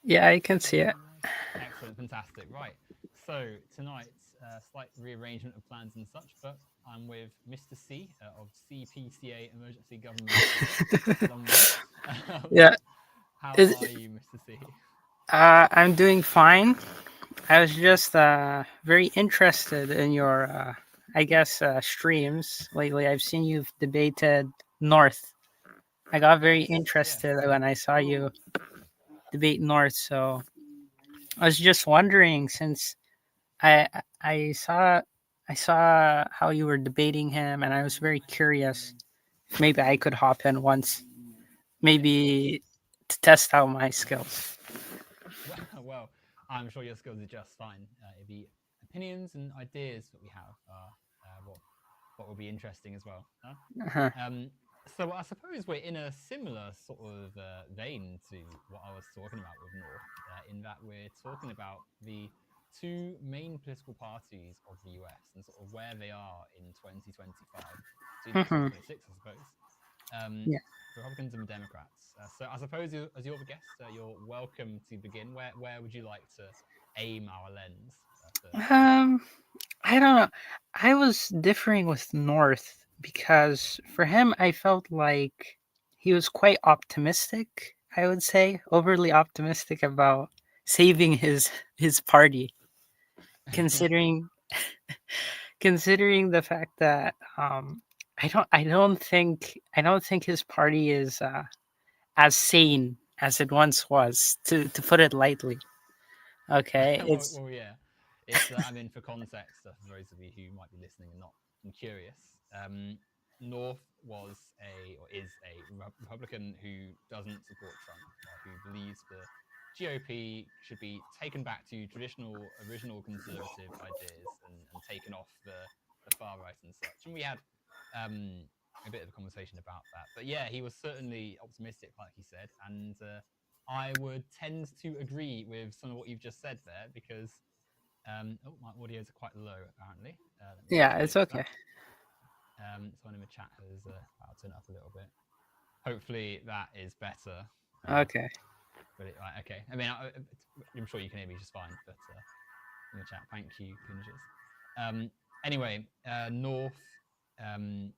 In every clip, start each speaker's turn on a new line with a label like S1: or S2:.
S1: Yeah, I can see it.
S2: Excellent, fantastic. Right. So tonight, slight rearrangement of plans and such, but I'm with Mr. C of CPCA Emergency Government Studies, London. Um,
S1: Yeah,
S2: how
S1: is
S2: are you, Mr. C?
S1: I'm doing fine. I was just very interested in your, I guess, streams lately. I've seen you've debated North. I got very
S2: Yes, yes.
S1: interested when I saw you debate North. So I was just wondering, since I I saw I saw how you were debating him, and I was very curious. If maybe I could hop in once,
S2: Yes, of course.
S1: maybe to test out my skills.
S2: Well, I'm sure your skills are just fine. The opinions and ideas that we have are what will be interesting as well. Huh?
S1: Uh-huh.
S2: Um, so I suppose we're in a similar sort of vein to what I was talking about with North, in that we're talking about the two main political parties of the US and sort of where they are in 2025, so even
S1: Mhm.
S2: 2026, I suppose. Um,
S1: Yeah.
S2: Republicans and Democrats. So I suppose as you're the guest, you're welcome to begin. Where would you like to aim our lens first?
S1: Um, I don't know. I was differing with North because for him, I felt like he was quite optimistic. I would say overly optimistic about saving his party, considering considering the fact that I don't think his party is as sane as it once was. To put it lightly. Okay, it's
S2: Yeah, it's. I mean, for context, for those of you who might be listening and not and curious, North was a or is a Republican who doesn't support Trump, who believes the GOP should be taken back to traditional, original conservative ideas and taken off the far right and such. And we had um, a bit of a conversation about that. But yeah, he was certainly optimistic, like he said, and I would tend to agree with some of what you've just said there because oh, my audios are quite low apparently. Let me just
S1: yeah, it's
S2: fix
S1: okay.
S2: that. Someone in the chat has I'll turn it up a little bit. Hopefully that is better. Uh,
S1: Okay.
S2: right, okay. I mean, I'm sure you can hear me just fine, but in the chat, thank you, Pinges. Um, anyway, North um,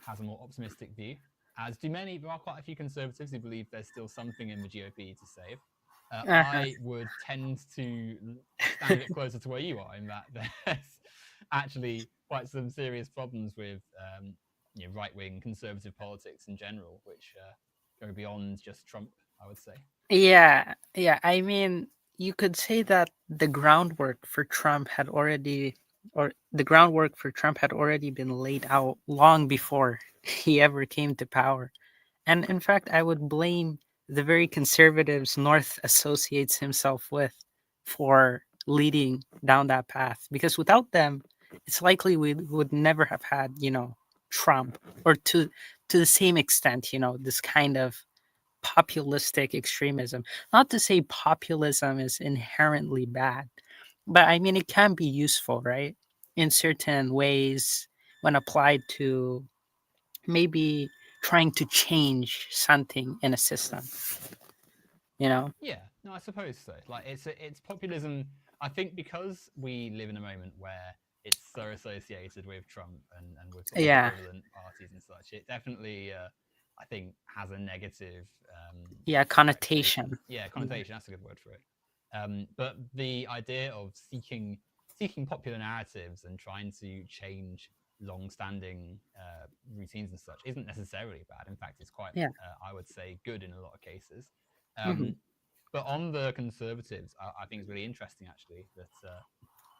S2: has a more optimistic view, as do many. There are quite a few conservatives who believe there's still something in the GOP to save.
S1: Uh-huh.
S2: I would tend to stand a bit closer to where you are in that there's actually quite some serious problems with right wing conservative politics in general, which go beyond just Trump, I would say.
S1: Yeah, yeah. I mean, you could say that the groundwork for Trump had already been laid out long before he ever came to power. And in fact, I would blame the very conservatives North associates himself with for leading down that path. Because without them, it's likely we would never have had, Trump, or to the same extent, this kind of populistic extremism. Not to say populism is inherently bad, but I mean, it can be useful, right? In certain ways when applied to maybe trying to change something in a system, you know?
S2: Yeah, no, I suppose so. Like it's populism. I think because we live in a moment where it's so associated with Trump and with sort of
S1: Yeah.
S2: equivalent parties and such, it definitely I think has a negative
S1: Yeah,
S2: reputation.
S1: connotation.
S2: Yeah,
S1: Yeah.
S2: connotation. That's a good word for it. But the idea of seeking popular narratives and trying to change long-standing routines and such isn't necessarily bad. In fact, it's quite,
S1: Yeah.
S2: I would say, good in a lot of cases.
S1: Hmm.
S2: Um, but on the conservatives, I think it's really interesting actually that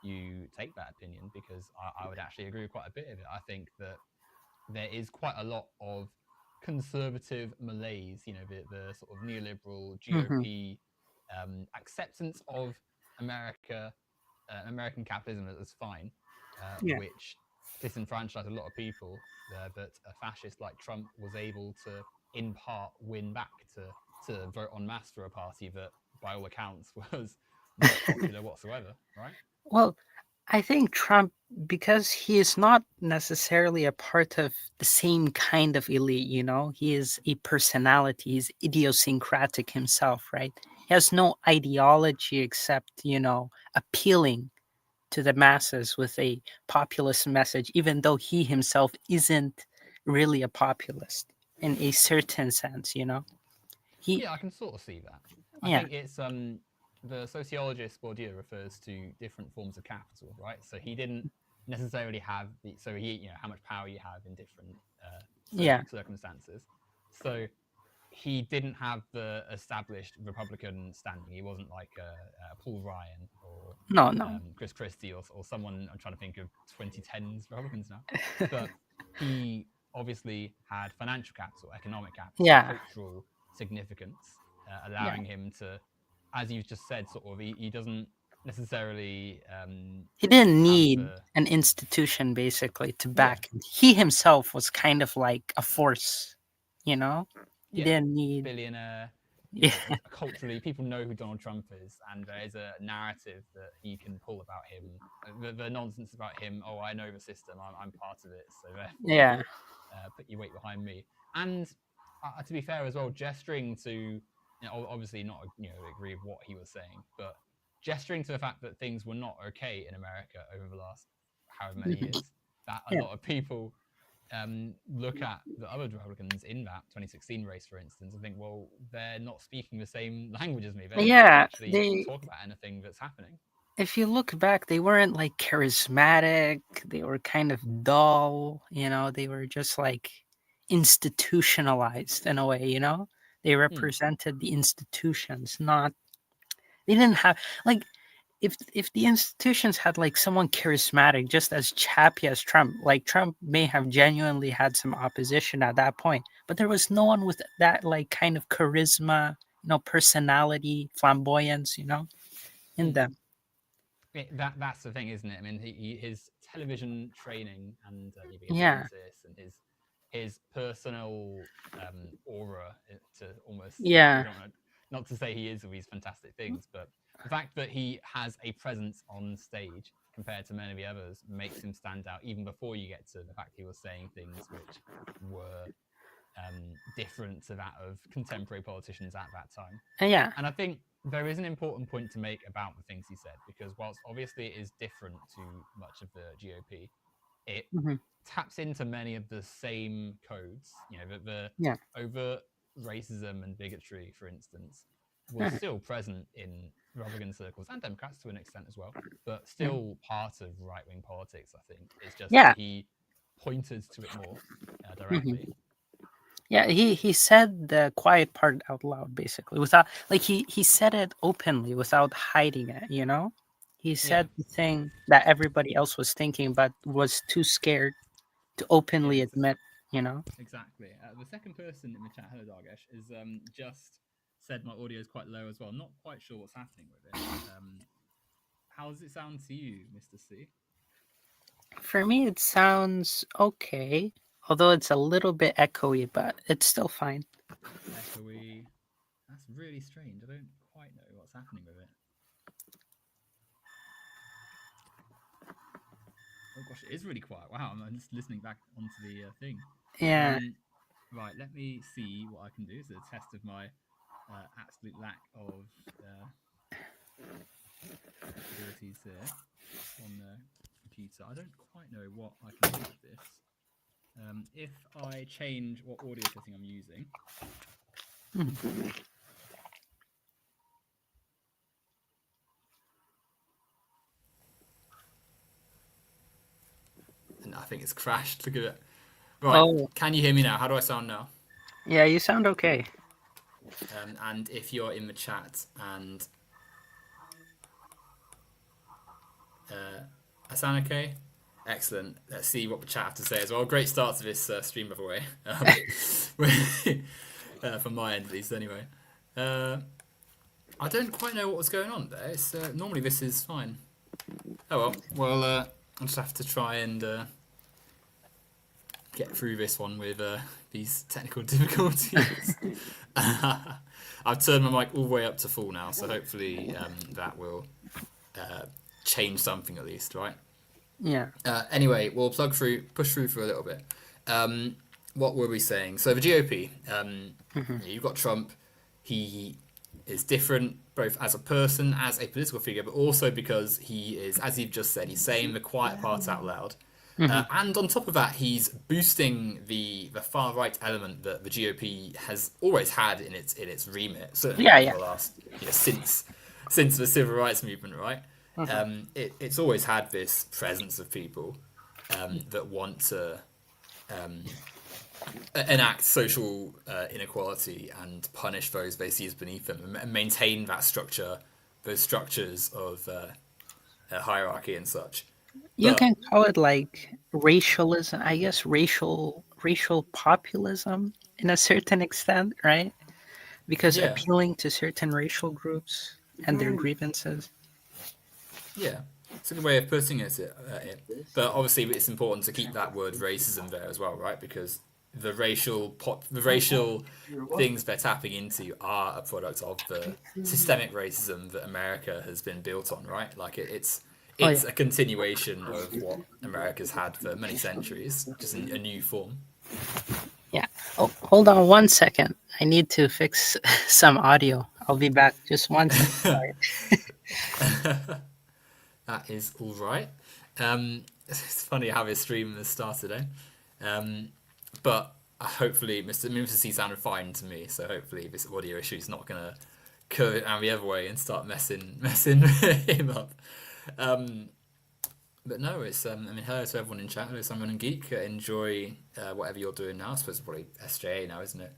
S2: you take that opinion because I would actually agree with quite a bit of it. I think that there is quite a lot of conservative malaise, the sort of neoliberal
S1: Hmm.
S2: GOP acceptance of America, American capitalism as fine,
S1: Yeah.
S2: which disenfranchised a lot of people that a fascist like Trump was able to, in part, win back to vote en masse for a party that, by all accounts, was not popular whatsoever, right?
S1: Well, I think Trump, because he is not necessarily a part of the same kind of elite, he is a personality, he's idiosyncratic himself, right? He has no ideology except, appealing to the masses with a populist message, even though he himself isn't really a populist in a certain sense. He,
S2: Yeah, I can sort of see that. I
S1: yeah,
S2: think it's the sociologist Bourdieu refers to different forms of capital, right? So he didn't necessarily have the so he how much power you have in different
S1: yeah,
S2: circumstances. So he didn't have the established Republican standing. He wasn't like Paul Ryan or
S1: no, no,
S2: Chris Christie or someone. I'm trying to think of 2010s Republicans now, but he obviously had financial capital, economic capital,
S1: yeah,
S2: cultural significance,
S1: yeah.
S2: allowing him to, as you've just said, sort of he doesn't necessarily
S1: He didn't
S2: have
S1: need
S2: the
S1: an institution basically to
S2: yeah
S1: back him. He himself was kind of like a force, you know? He
S2: yeah
S1: didn't need,
S2: billionaire.
S1: yeah,
S2: Culturally, people know who Donald Trump is, and there is a narrative that he can pull about him. The nonsense about him. Oh, I know the system. I'm part of it, so therefore,
S1: yeah,
S2: put your weight behind me. And to be fair as well, gesturing to obviously not agree with what he was saying, but gesturing to the fact that things were not okay in America over the last however many
S1: mhm,
S2: years, that a
S1: yeah,
S2: lot of people look at the other Republicans in that 2016 race, for instance, and think, well, they're not speaking the same language as me. They're not going to
S1: yeah.
S2: actually
S1: They,
S2: talk about anything that's happening.
S1: if you look back, they weren't like charismatic. They were kind of dull. They were just like institutionalized in a way. They
S2: Hmm.
S1: represented the institutions, not, they didn't have, like, if the institutions had like someone charismatic, just as chappy as Trump, like Trump may have genuinely had some opposition at that point, but there was no one with that like kind of charisma, personality, flamboyance, in
S2: Hmm.
S1: them.
S2: That's the thing, isn't it? I mean, his television training and being a
S1: Yeah,
S2: physicist and his personal aura to almost I
S1: yeah,
S2: don't want to not to say he is all these fantastic things, but the fact that he has a presence on stage compared to many of the others makes him stand out even before you get to the fact he was saying things which were different to that of contemporary politicians at that time.
S1: yeah,
S2: And I think there is an important point to make about the things he said, because whilst obviously it is different to much of the GOP, it
S1: hmm,
S2: taps into many of the same codes. The
S1: yeah,
S2: overt racism and bigotry, for instance, was
S1: uh,
S2: still present in Republican circles and Democrats to an extent as well, but
S1: yeah,
S2: still part of right wing politics, I think. It's just that
S1: yeah.
S2: he pointed to it more
S1: Hmm.
S2: directly.
S1: Yeah, he said the quiet part out loud, basically, without, like, he said it openly without hiding it. He
S2: Yeah,
S1: said the thing that everybody else was thinking, but was too scared to
S2: yeah,
S1: openly admit.
S2: exactly. The second person in the chat, hello Dargesh, is just said my audio is quite low as well. Not quite sure what's happening with it. How does it sound to you, Mr. C?
S1: For me, it sounds okay, although it's a little bit echoey, but it's still fine.
S2: Echoey. That's really strange. I don't quite know what's happening with it. Oh gosh, it is really quiet. Wow, I'm just listening back onto the thing.
S1: Yeah,
S2: Um, right, let me see what I can do. It's a test of my absolute lack of abilities here on the computer. I don't quite know what I can do with this. If I change what audio setting I'm using,
S1: mhm.
S2: and I think it's crashed. Look at it. Right,
S1: Oh,
S2: can you hear me now? How do I sound now?
S1: yeah, you sound okay.
S2: And if you're in the chat and I sound okay? Excellent. Let's see what the chat have to say as well. Great start to this stream, by the way. From my end, at least, anyway. I don't quite know what was going on there. It's, normally this is fine. Oh well. Well, I'll just have to try and get through this one with these technical difficulties. I've turned my mic all the way up to full now, so hopefully that will change something at least, right?
S1: Yeah.
S2: Anyway, we'll push through for a little bit. What were we saying? So the GOP,
S1: Hmm.
S2: you've got Trump. He
S3: is different both as a person, as a political figure, but also because he is, as you've just said, he's saying the quiet parts out loud.
S1: Hmm.
S3: And on top of that, he's boosting the far right element that the GOP has always had in its remit, certainly
S1: Yeah,
S3: over
S1: yeah.
S3: the last since the civil rights movement, right?
S1: Hmm.
S3: It's always had this presence of people that want to enact social inequality and punish those they see as beneath them, and maintain that structure, those structures of hierarchy and such.
S1: You
S3: But
S1: can call it like racialism, I guess, racial populism in a certain extent, right? Because
S3: yeah,
S1: appealing to certain racial groups and their grievances.
S3: yeah, it's a good way of putting it. But obviously, it's important to keep that word racism there as well, right? Because the racial things they're tapping into are a product of the systemic racism that America has been built on, right? Like
S1: Oh
S3: it's
S1: yeah,
S3: a continuation of what America's had for many centuries, just in a new form.
S1: yeah. Oh, hold on 1 second. I need to fix some audio. I'll be back. Just 1 second. Sorry.
S3: That is all right. It's funny how this stream has started, eh? But hopefully, Mr. C sounded fine to me, so hopefully this audio issue is not gonna curve it around the other way and start messing him up. Um, but no, it's I mean, hello to everyone in chat. Hello, Simon and Geek. Enjoy whatever you're doing now. I suppose it's probably SJA now, isn't it?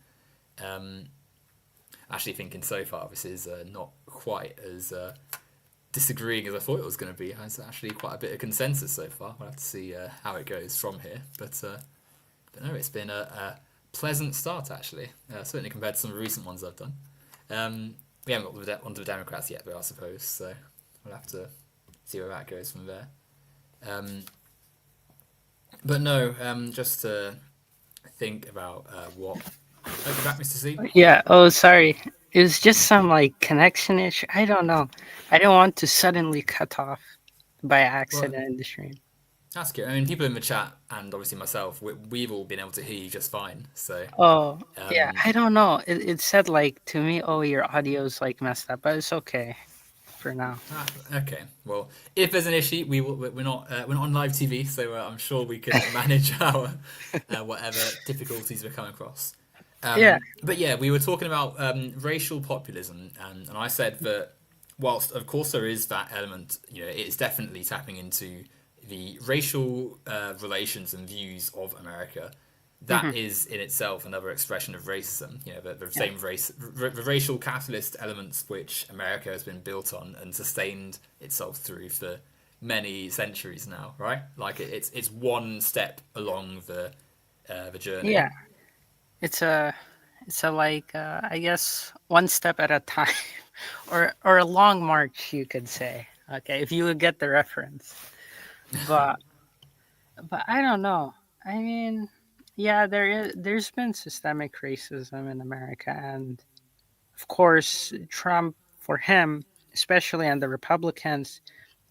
S3: Um, Actually, thinking so far, this is not quite as disagreeing as I thought it was going to be. There's actually quite a bit of consensus so far. We'll have to see how it goes from here. But no, it's been a pleasant start actually. Certainly compared to some of the recent ones I've done. We haven't got onto the Democrats yet, though, I suppose. So we'll have to see where that goes from there. Um, but no, just to think about what. Oh, you back, Mr. C?
S1: Yeah. Oh, sorry. It was just some like connection issue. I don't know. I don't want to suddenly cut off by
S3: Well,
S1: accident in the stream.
S3: that's good. I mean, people in the chat and obviously myself, we've all been able to hear you just fine. So,
S1: Oh, yeah.
S3: um,
S1: I don't know. It said like to me, oh, your audio's like messed up, but it's okay for now.
S3: okay. Well, if there's an issue, we're not on live TV, so I'm sure we can manage our whatever difficulties we come across.
S1: Yeah.
S3: But yeah, we were talking about racial populism, and I said that whilst of course there is that element, you know, it is definitely tapping into the racial relations and views of America.
S1: Hmm.
S3: That is in itself another expression of racism. You know, the
S1: Yeah.
S3: same the racial capitalist elements which America has been built on and sustained itself through for many centuries now, right? Like it's one step along the journey.
S1: Yeah. It's a like I guess one step at a time, or a long march, you could say. Okay, if you would get the reference. But I don't know. I mean, yeah, there's been systemic racism in America, and of course, Trump for him, especially, and the Republicans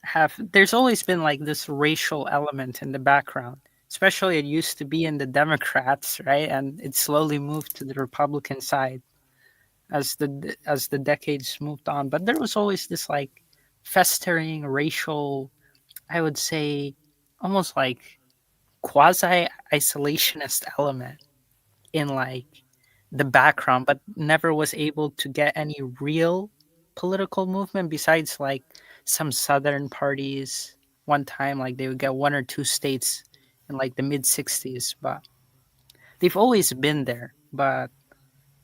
S1: have. There's always been like this racial element in the background. Especially, it used to be in the Democrats, right, and it slowly moved to the Republican side as the decades moved on. But there was always this like festering racial, I would say, almost like quasi isolationist element in like the background, but never was able to get any real political movement besides like some southern parties. One time, like they would get one or two states in like the mid 60s, but they've always been there, but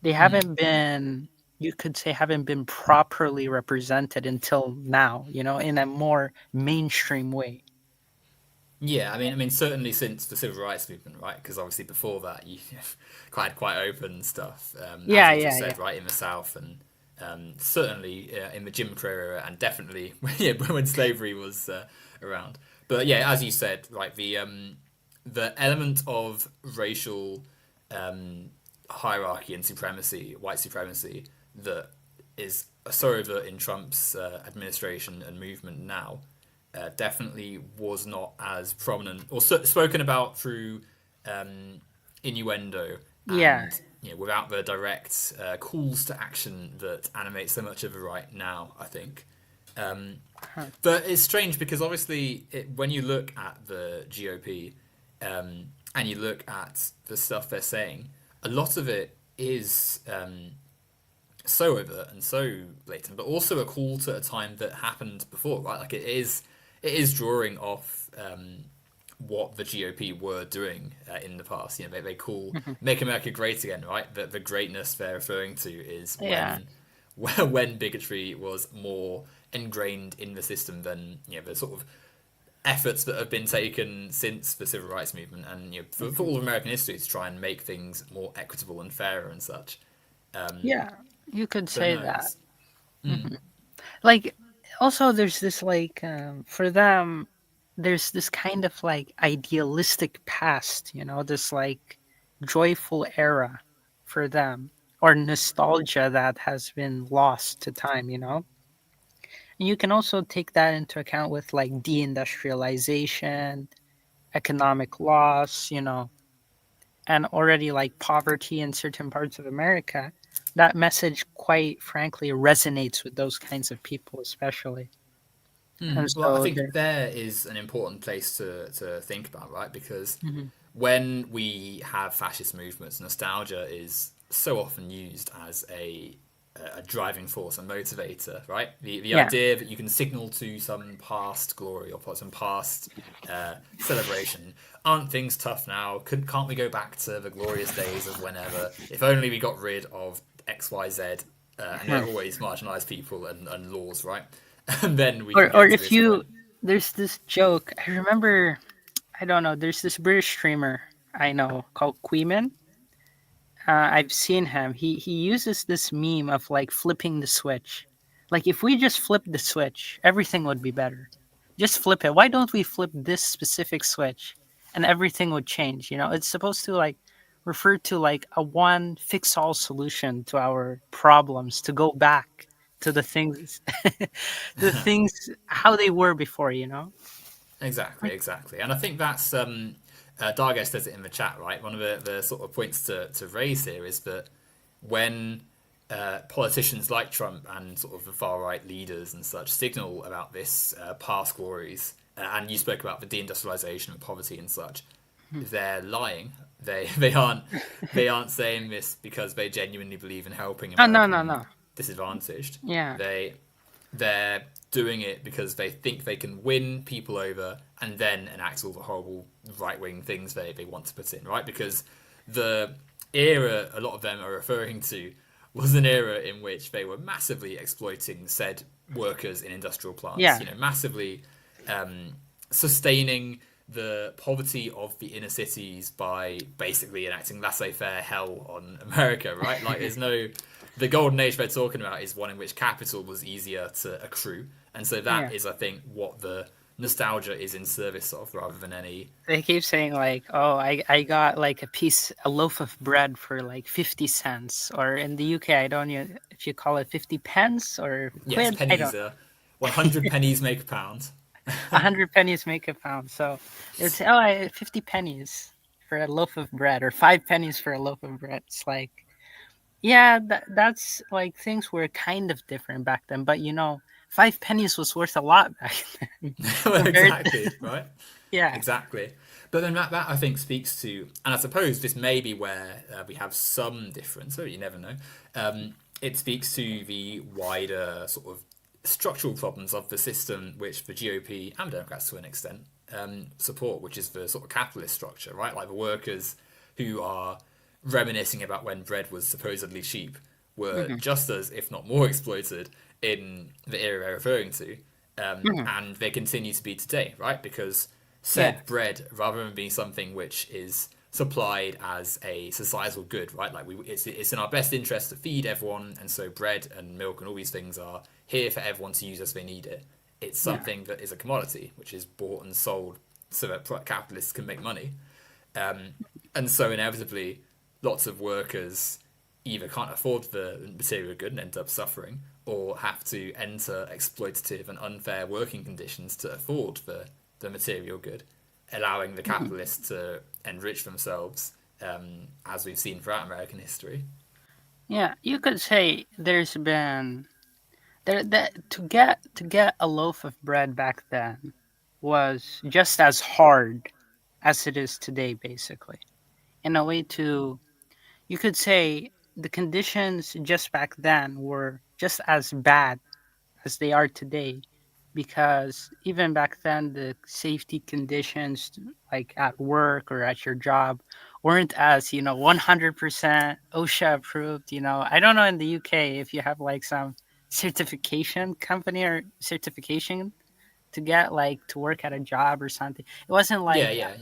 S1: they
S3: Mm.
S1: haven't been, you could say, haven't been properly represented until now, in a more mainstream way.
S3: Yeah, I mean, certainly since the civil rights movement, right? Because obviously before that, you quite open stuff, as
S1: Yeah,
S3: you just
S1: yeah,
S3: said,
S1: yeah.
S3: right in the South, and certainly in the Jim Crow era, and definitely yeah, when slavery was around. But yeah, as you said, right, the element of racial um, hierarchy and supremacy, white supremacy, that is so overt in Trump's administration and movement now definitely was not as prominent or spoken about through um, innuendo
S1: Yeah,
S3: and without the direct calls to action that animate so much of the right now, I think.
S1: Huh.
S3: But it's strange because obviously, when you look at the GOP and you look at the stuff they're saying, a lot of it is so overt and so blatant, but also a call to a time that happened before, right? Like it is drawing off what the GOP were doing in the past. They call
S1: Mhm.
S3: "Make America Great Again," right? The greatness they're referring to is
S1: Yeah.
S3: when bigotry was more ingrained in the system than the sort of efforts that have been taken since the civil rights movement and for
S1: Mhm.
S3: all of American history to try and make things more equitable and fairer and such. Um,
S1: Yeah, you could
S3: but
S1: say
S3: no,
S1: that.
S3: it's
S1: Mhm. Like, also, there's this like for them, there's this kind of like idealistic past, this like joyful era for them, or nostalgia that has been lost to time. And you can also take that into account with like deindustrialization, economic loss, and already like poverty in certain parts of America. That message, quite frankly, resonates with those kinds of people, especially. And
S3: Well, I
S1: so
S3: think
S1: they're.
S3: there is an important place to think about, right? Because
S1: Mhm.
S3: when we have fascist movements, nostalgia is so often used as a driving force, a motivator, right? The
S1: Yeah.
S3: idea that you can signal to some past glory or some past celebration. Aren't things tough now? Can't we go back to the glorious days of whenever? If only we got rid of X, Y, Z, and they're
S1: Hmm.
S3: always marginalized people and laws, right? And then we can
S1: Or
S3: get to
S1: if
S3: this point.
S1: there's this joke. I remember. I don't know. There's this British streamer I know called Queeman. I've seen him. He uses this meme of like flipping the switch. Like, if we just flip the switch, everything would be better. Just flip it. Why don't we flip this specific switch, and everything would change? It's supposed to like refer to like a one fix all solution to our problems, to go back to the things, the things how they were before.
S3: Exactly,
S1: Like,
S3: exactly. And I think that's Dargo says it in the chat, right? One of the sort of points to raise here is that when politicians like Trump and sort of the far right leaders and such signal about this past glories, and you spoke about the deindustrialization and poverty and such,
S1: hmm.
S3: they're lying. They aren't saying this because they genuinely believe in helping
S1: Oh, no, no,
S3: American
S1: no.
S3: disadvantaged.
S1: Yeah.
S3: They're doing it because they think they can win people over and then enact all the horrible right wing things they want to put in, right? Because the era a lot of them are referring to was an era in which they were massively exploiting said workers in industrial plants,
S1: Yeah.
S3: massively sustaining the poverty of the inner cities by basically enacting laissez-faire hell on America, right? Like, the golden age they're talking about is one in which capital was easier to accrue, and so that
S1: Yeah.
S3: is, I think, what the nostalgia is in service of, rather than any.
S1: They keep saying like, "Oh, I got like a loaf of bread for like 50 cents," or in the UK, I don't know if you call it 50 pence or
S3: Yes,
S1: quid. I
S3: pennies.
S1: don't know.
S3: 100 pennies make a pound.
S1: 100 pennies make a pound. So they would say, "Oh, 50 pennies for a loaf of bread, or 5 pennies for a loaf of bread." It's like, yeah, that's like things were kind of different back then, but 5 pennies was worth a lot back then compared.
S3: Exactly, right?
S1: Yeah.
S3: Exactly. But then that I think speaks to, and I suppose this may be where we have some difference, so you never know. It speaks to the wider sort of structural problems of the system which the GOP and Democrats to an extent support, which is the sort of capitalist structure, right? Like the workers who are reminiscing about when bread was supposedly cheap were
S1: Hmm.
S3: just as, if not more, exploited in the era they're referring to,
S1: Hmm.
S3: and they continue to be today, right? Because
S1: Yeah.
S3: said bread, rather than being something which is supplied as a societal good, right? Like it's in our best interest to feed everyone, and so bread and milk and all these things are here for everyone to use as they need it. It's
S1: Yeah.
S3: something that is a commodity, which is bought and sold so that capitalists can make money. And so inevitably, lots of workers either can't afford the material good and end up suffering, or have to enter exploitative and unfair working conditions to afford the material good, allowing the
S1: Mhm.
S3: capitalists to enrich themselves as we've seen throughout American history.
S1: Yeah, you could say there's been there that to get a loaf of bread back then was just as hard as it is today, basically. In a way, to you could say the conditions just back then were just as bad as they are today, because even back then the safety conditions, like at work or at your job, weren't as 100% OSHA approved. I don't know in the UK if you have like some certification company or certification to get like to work at a job or something. It wasn't
S3: Yeah,
S1: like
S3: yeah.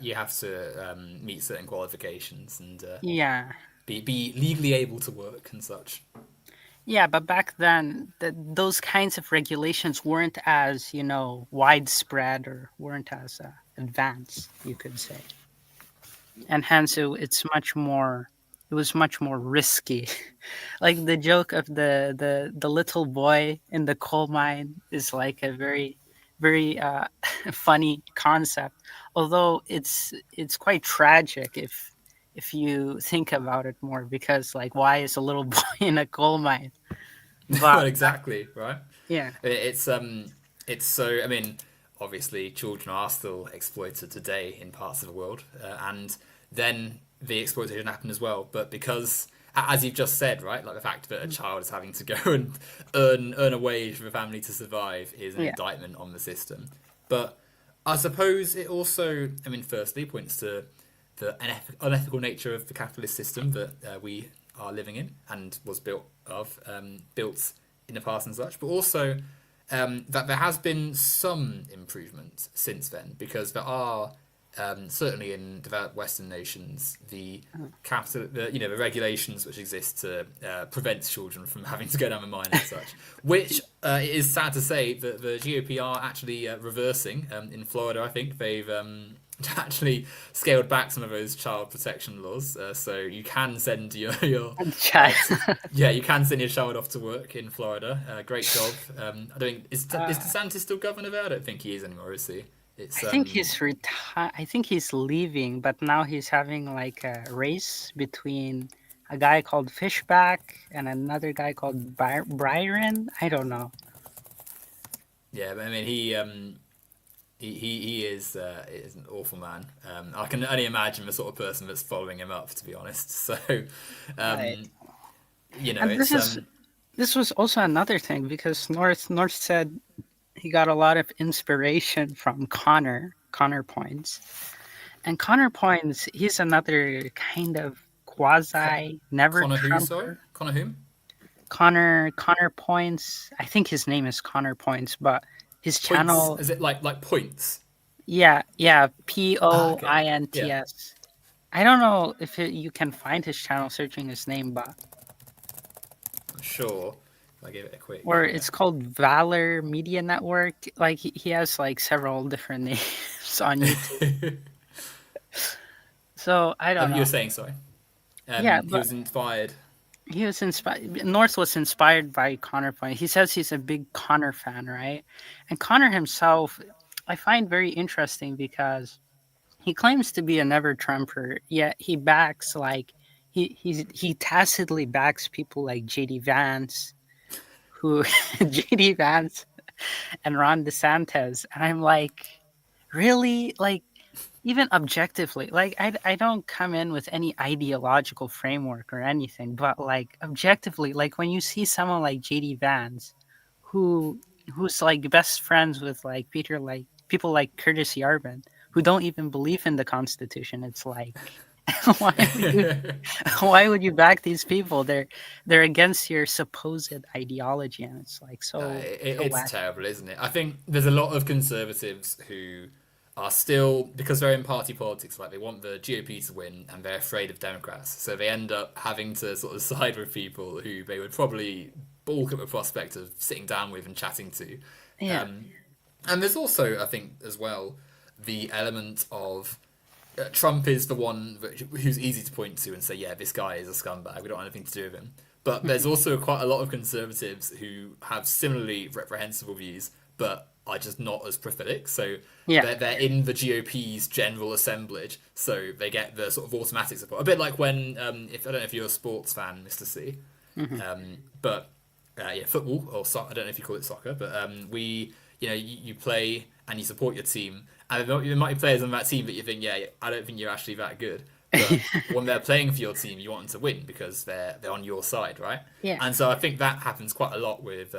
S3: You have to meet certain qualifications and
S1: yeah.
S3: be legally able to work and such.
S1: Yeah, but back then, those kinds of regulations weren't as, widespread, or weren't as advanced, you could say. And hence, it was much more risky. Like the joke of the little boy in the coal mine is like a very, very funny concept. Although it's quite tragic if you think about it more, because like, why is a little boy in a coal mine? But
S3: Well, exactly, right?
S1: yeah,
S3: It's so. I mean, obviously, children are still exploited today in parts of the world, and then the exploitation happened as well. But because, as you've just said, right, like the fact that a child is having to go and earn a wage for the family to survive is an
S1: yeah,
S3: indictment on the system. But I suppose it also, I mean, firstly, points to the unethical nature of the capitalist system that we are living in and was built in the past and such, but also that there has been some improvement since then, because there are certainly in developed Western nations the regulations which exist to prevent children from having to go down the mine and such, which it is sad to say that the GOP are actually reversing. In Florida, I think they've actually scaled back some of those child protection laws, so you can send your
S1: child.
S3: yeah, you can send your child off to work in Florida. Great job. I don't is
S1: uh,
S3: DeSantis still governor there? I don't think he is anymore, is he?
S1: I
S3: It's
S1: think he's I think he's leaving, but now he's having like a race between a guy called Fishback and another guy called Byron. I don't know.
S3: yeah, but I mean he is an awful man. I can only imagine the sort of person that's following him up, to be honest. So,
S1: Right.
S3: um, you know,
S1: And
S3: it's
S1: this was also another thing, because North said he got a lot of inspiration from Connor Points. And Connor Points, he's another kind of
S3: Con-
S1: quasi never
S3: Connor who? Sorry,
S1: Trumper.
S3: Connor whom?
S1: Connor Points. I think his name is Connor Points, but his
S3: Points?
S1: channel,
S3: Is it like points?
S1: yeah,
S3: Ah, okay. Yeah,
S1: Points. I don't know if you can find his channel searching his name, but
S3: I'm sure. If I give it a quick.
S1: or it's called Valor Media Network. Like he has like several different names on YouTube. So I don't
S3: You were
S1: know.
S3: saying sorry.
S1: Yeah,
S3: He
S1: but
S3: was inspired.
S1: he was inspired. North was inspired by Connor Point. He says he's a big Connor fan, right? And Connor himself, I find very interesting, because he claims to be a never Trumper, yet he backs like he tacitly backs people like JD Vance, who JD Vance and Ron DeSantis, and I'm like, really? Like, even objectively, like I don't come in with any ideological framework or anything, but like objectively, like when you see someone like JD Vance, who who's like best friends with like people like Curtis Yarvin, who don't even believe in the Constitution, it's like why would you why would you back these people? They're against your supposed ideology, and it's like so
S3: It's
S1: wacky.
S3: terrible, isn't it? I think there's a lot of conservatives who are still, because they're in party politics, like they want the GOP to win and they're afraid of Democrats. So they end up having to sort of side with people who they would probably balk at the prospect of sitting down with and chatting to.
S1: Yeah.
S3: Um, and there's also, I think, as well, the element of Trump is the one who's easy to point to and say, yeah, this guy is a scumbag. We don't want anything to do with him. But there's also quite a lot of conservatives who have similarly reprehensible views, but are just not as prophetic. So
S1: Yeah.
S3: they're in the GOP's general assemblage, so they get the sort of automatic support. A bit like when, if I don't know if you're a sports fan, Mr. C,
S1: Hmm.
S3: but yeah, football or soccer. I don't know if you call it soccer, but you play and you support your team, and there might be players on that team that you think, yeah, I don't think you're actually that good, but when they're playing for your team, you want them to win because they're on your side, right?
S1: Yeah.
S3: And so I think that happens quite a lot with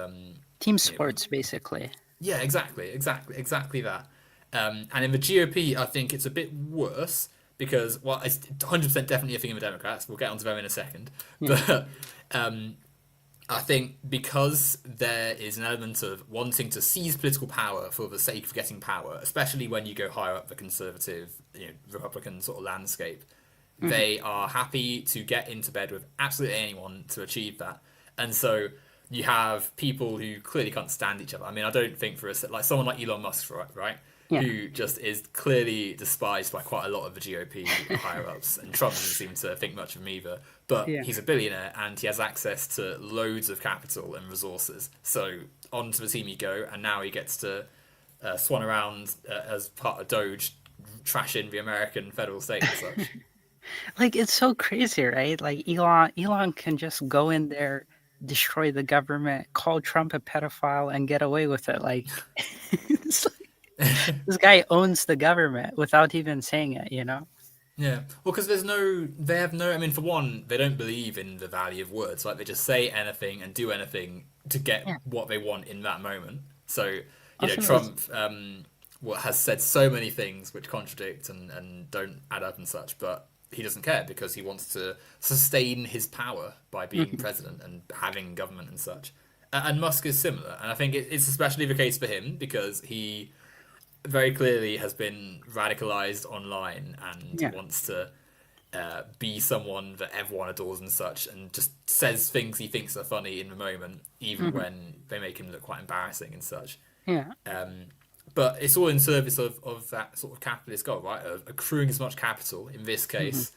S1: Team
S3: you know,
S1: sports, basically.
S3: yeah, exactly that. And in the GOP, I think it's a bit worse because, well, it's 100% definitely a thing of the Democrats. We'll get onto them in a second,
S1: Yeah.
S3: but I think because there is an element of wanting to seize political power for the sake of getting power, especially when you go higher up the conservative, Republican sort of landscape,
S1: Hmm.
S3: they are happy to get into bed with absolutely anyone to achieve that. And so you have people who clearly can't stand each other. I mean, I don't think for a like someone like Elon Musk, right?
S1: Yeah.
S3: Who just is clearly despised by quite a lot of the GOP higher ups, and Trump doesn't seem to think much of him either. But
S1: Yeah.
S3: he's a billionaire and he has access to loads of capital and resources. So onto the team you go, and now he gets to swan around as part of Doge, trashing the American federal state and such.
S1: Like, it's so crazy, right? Like, Elon can just go in there, destroy the government, call Trump a pedophile, and get away with it. Like, it's like this guy owns the government without even saying it, you know?
S3: Yeah, well, because they have no. I mean, for one, they don't believe in the value of words. Like they just say anything and do anything to get
S1: Yeah.
S3: what they want in that moment. So
S1: Also, it's,
S3: Trump, what has said so many things which contradict and don't add up and such, but he doesn't care because he wants to sustain his power by being
S1: Mhm.
S3: president and having government and such. And Musk is similar, and I think it's especially the case for him because he very clearly has been radicalized online and
S1: Yeah.
S3: wants to be someone that everyone adores and such, and just says things he thinks are funny in the moment, even
S1: Hmm.
S3: when they make him look quite embarrassing and such.
S1: Yeah.
S3: Um, but it's all in service of that sort of capitalist goal, right? Of accruing as much capital, in this
S1: Hmm.
S3: case,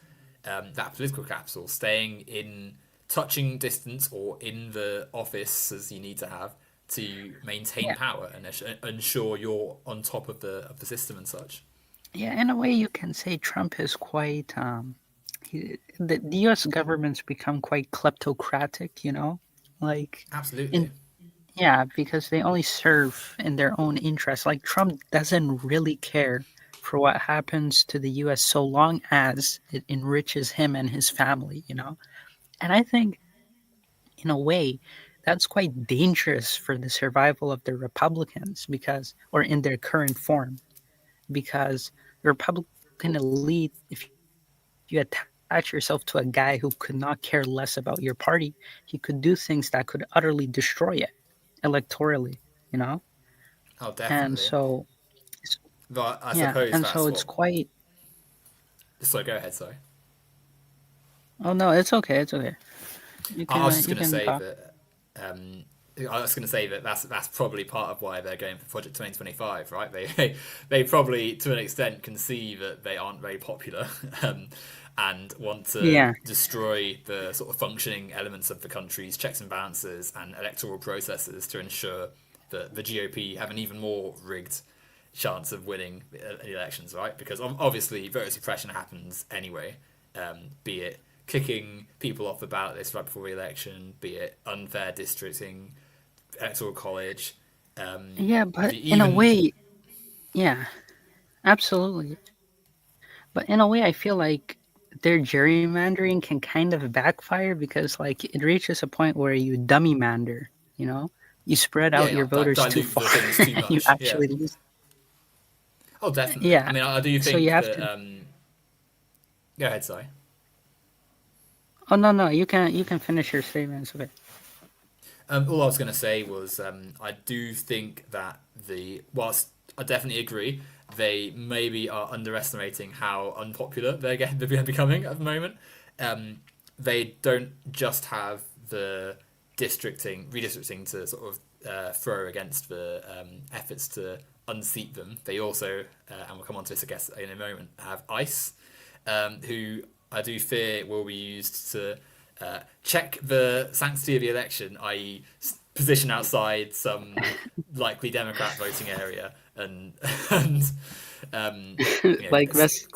S3: that political capital, staying in touching distance or in the office as you need to have to maintain
S1: Yeah.
S3: power and ensure you're on top of the system and such.
S1: Yeah. In a way, you can say Trump is quite, the US government's become quite kleptocratic, you know? Like, in
S3: Absolutely.
S1: Yeah, because they only serve in their own interest. Like Trump doesn't really care for what happens to the US so long as it enriches him and his family, you know? And I think in a way that's quite dangerous for the survival of the Republicans because or in their current form because the Republican elite, if you attach yourself to a guy who could not care less about your party, he could do things that could utterly destroy it electorally, you know?
S3: Oh,
S1: And
S3: definitely.
S1: so
S3: But I
S1: yeah,
S3: suppose
S1: and so
S3: that's
S1: it's
S3: what.
S1: quite.
S3: So go ahead. Sorry.
S1: Oh no, it's okay. It's okay.
S3: I was just
S1: You
S3: going to
S1: can
S3: say
S1: talk.
S3: that. Um, I was going to say that that's probably part of why they're going for Project 2025, right? They probably to an extent can see that they aren't very popular, and want to
S1: Yeah,
S3: destroy the sort of functioning elements of the country's checks and balances and electoral processes to ensure that the GOP have an even more rigged chance of winning elections, right? Because obviously voter suppression happens anyway, be it kicking people off the ballot list right before the election, be it unfair districting, electoral college,
S1: yeah, but
S3: the
S1: in a
S3: even
S1: way, yeah, absolutely. But in a way, I feel like their gerrymandering can kind of backfire because like it reaches a point where you dummy mander, you know, you spread out your
S3: yeah,
S1: voters too
S3: dilute
S1: far
S3: the things too
S1: and you
S3: much. Yeah.
S1: actually lose.
S3: Oh, definitely. I
S1: Yeah,
S3: mean, I do
S1: so you
S3: think
S1: have
S3: that.
S1: to.
S3: Go ahead, sorry.
S1: Oh no, no, you can finish your statements. Okay.
S3: All I was going to say was I do think that whilst I definitely agree, they maybe are underestimating how unpopular they're becoming at the moment. Um, they don't just have the redistricting to sort of throw against the efforts to unseat them. They also, and we'll come on to this, I guess, in a moment, have ICE, who I do fear will be used to check the sanctity of the election, i.e., position outside some likely Democrat voting area, and and
S1: Like that's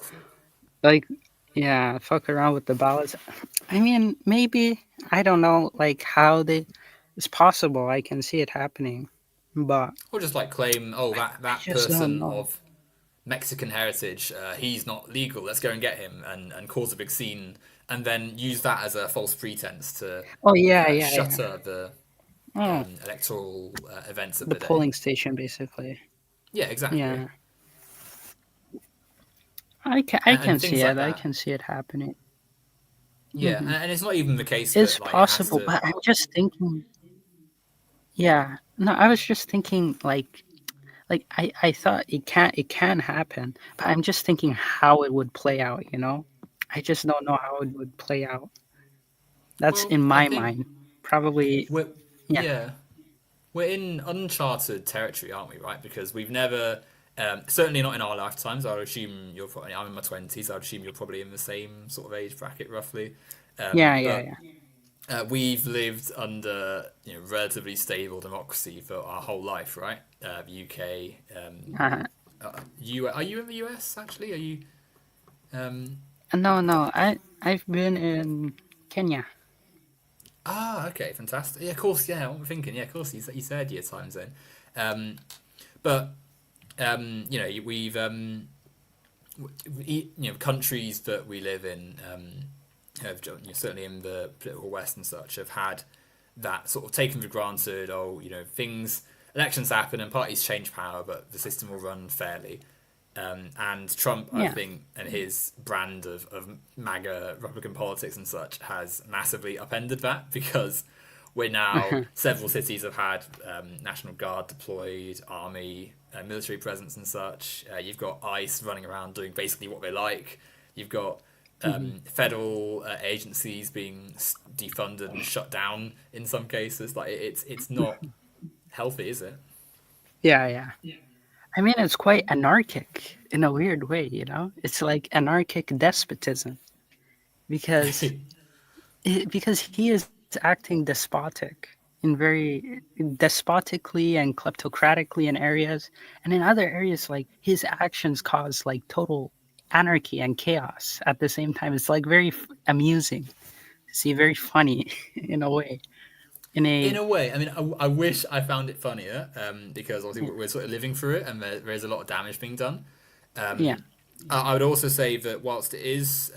S1: like yeah, fuck around with the ballots. I mean, maybe I don't know like how they it's possible. I can see it happening, but
S3: or just like claim, oh,
S1: I
S3: that
S1: just don't
S3: person
S1: know.
S3: of Mexican heritage, he's not legal. Let's go and get him, and cause a big scene, and then use that as a false pretense to
S1: Oh yeah, yeah.
S3: shutter the
S1: Oh,
S3: electoral events of
S1: the
S3: the day.
S1: polling station basically.
S3: Yeah, exactly.
S1: Yeah, I can
S3: And
S1: see
S3: things
S1: it.
S3: like
S1: I
S3: that.
S1: can see it happening.
S3: Yeah,
S1: Hmm.
S3: and it's not even the case
S1: It's
S3: that like it has
S1: possible,
S3: to.
S1: but I'm just thinking. Yeah, no, I was just thinking like I thought it can happen, but I'm just thinking how it would play out. I just don't know how it would play out. That's
S3: Well,
S1: in
S3: I
S1: my
S3: think
S1: mind. Probably,
S3: we're
S1: yeah,
S3: yeah we're in uncharted territory, aren't we? Right, because we've never. Certainly not in our lifetimes. I would assume you're probably. I'm in my 20s. I would assume you're probably in the same sort of age bracket, roughly.
S1: yeah, yeah,
S3: But
S1: yeah.
S3: we've lived under relatively stable democracy for our whole life, right? The UK.
S1: Uh,
S3: Are you in the US actually? Are you? Um,
S1: no, no, I've been in Kenya.
S3: okay, fantastic. Yeah, of course. Yeah, I'm thinking. Yeah, of course. You said your time zone. Um, but we've countries that we live in, have certainly in the political West and such, have had that sort of taken for granted. Oh, things, elections happen and parties change power, but the system will run fairly. And Trump, I
S1: Yeah.
S3: think, and his brand of MAGA Republican politics and such has massively upended that because we're now, several cities have had National Guard deployed, army, military presence and such. You've got ICE running around doing basically what they like. You've got
S1: Hmm.
S3: federal agencies being defunded and shut down in some cases. Like it's not healthy, is it?
S1: Yeah, yeah. I mean, it's quite anarchic in a weird way. It's like anarchic despotism because because he is acting despotic in very despotically and kleptocratically in areas, and in other areas, like his actions cause like total anarchy and chaos at the same time. It's like very amusing to see, very funny in a way. In
S3: In
S1: a
S3: a way, I mean, I wish I found it funnier, because obviously we're sort of living through it, and there's a lot of damage being done.
S1: yeah,
S3: I would also say that whilst it is,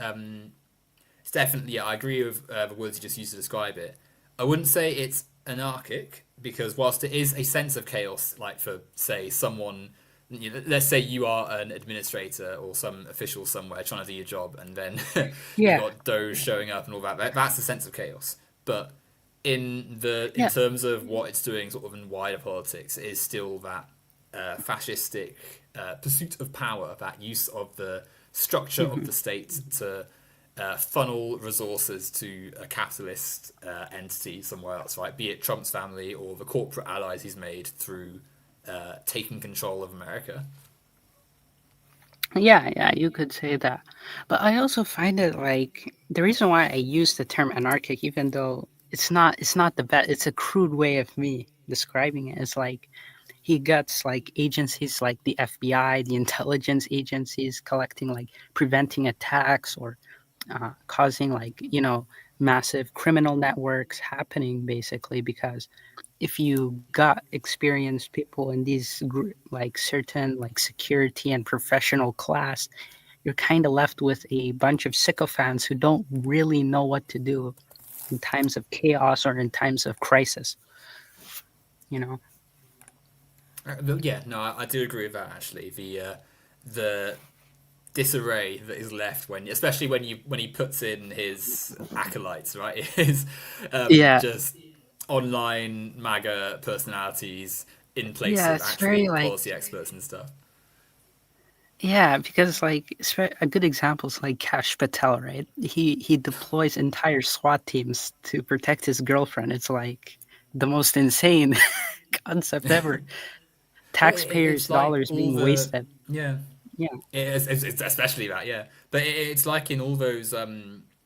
S3: it's definitely, yeah, I agree with the words you just used to describe it. I wouldn't say it's anarchic because whilst it is a sense of chaos, like for say someone, let's say you are an administrator or some official somewhere trying to do your job, and then you've
S1: yeah,
S3: got Doge showing up and all that. That's a sense of chaos. But in
S1: yeah.
S3: terms of what it's doing, sort of in wider politics, it is still that fascistic pursuit of power, that use of the structure of
S1: Mhm.
S3: the state to funnel resources to a capitalist entity somewhere else, right? Be it Trump's family or the corporate allies he's made through taking control of America.
S1: Yeah, yeah, you could say that. But I also find it like the reason why I use the term anarchic, even though it's not the best, it's a crude way of me describing it. Is like he gets like agencies like the FBI, the intelligence agencies collecting like preventing attacks or causing like massive criminal networks happening basically because if you got experienced people in these like certain like security and professional class, you're kind of left with a bunch of sycophants who don't really know what to do in times of chaos or in times of crisis you know
S3: But yeah, no, I do agree with that actually. The disarray that is left when, especially when he puts in his acolytes, right? His
S1: yeah,
S3: just online MAGA personalities in place
S1: yeah,
S3: of
S1: it's very
S3: actual
S1: like
S3: policy experts and stuff.
S1: yeah, because like a good example is like Cash Patel, right? He deploys entire SWAT teams to protect his girlfriend. It's like the most insane concept ever.
S3: Well,
S1: Taxpayers'
S3: it's like
S1: dollars
S3: all
S1: being
S3: the
S1: wasted.
S3: yeah,
S1: Yeah.
S3: it's especially that, yeah. But it's like in all those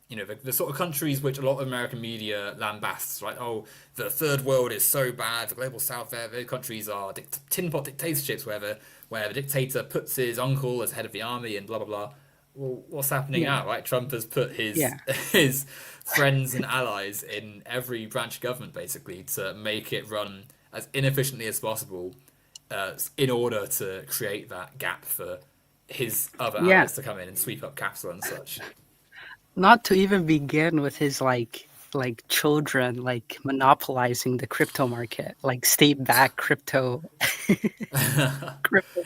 S3: the sort of countries which a lot of American media lambasts, right? Oh, the third world is so bad, the global south, those countries are tin pot dictatorships, where the dictator puts his uncle as head of the army and blah blah blah. Well, what's happening
S1: Yeah.
S3: now, right? Trump has put his
S1: Yeah.
S3: his friends and allies in every branch of government basically to make it run as inefficiently as possible, in order to create that gap for his other
S1: Yeah.
S3: allies to come in and sweep up capital and such.
S1: Not to even begin with his like children like monopolizing the crypto market, like state backed crypto
S3: It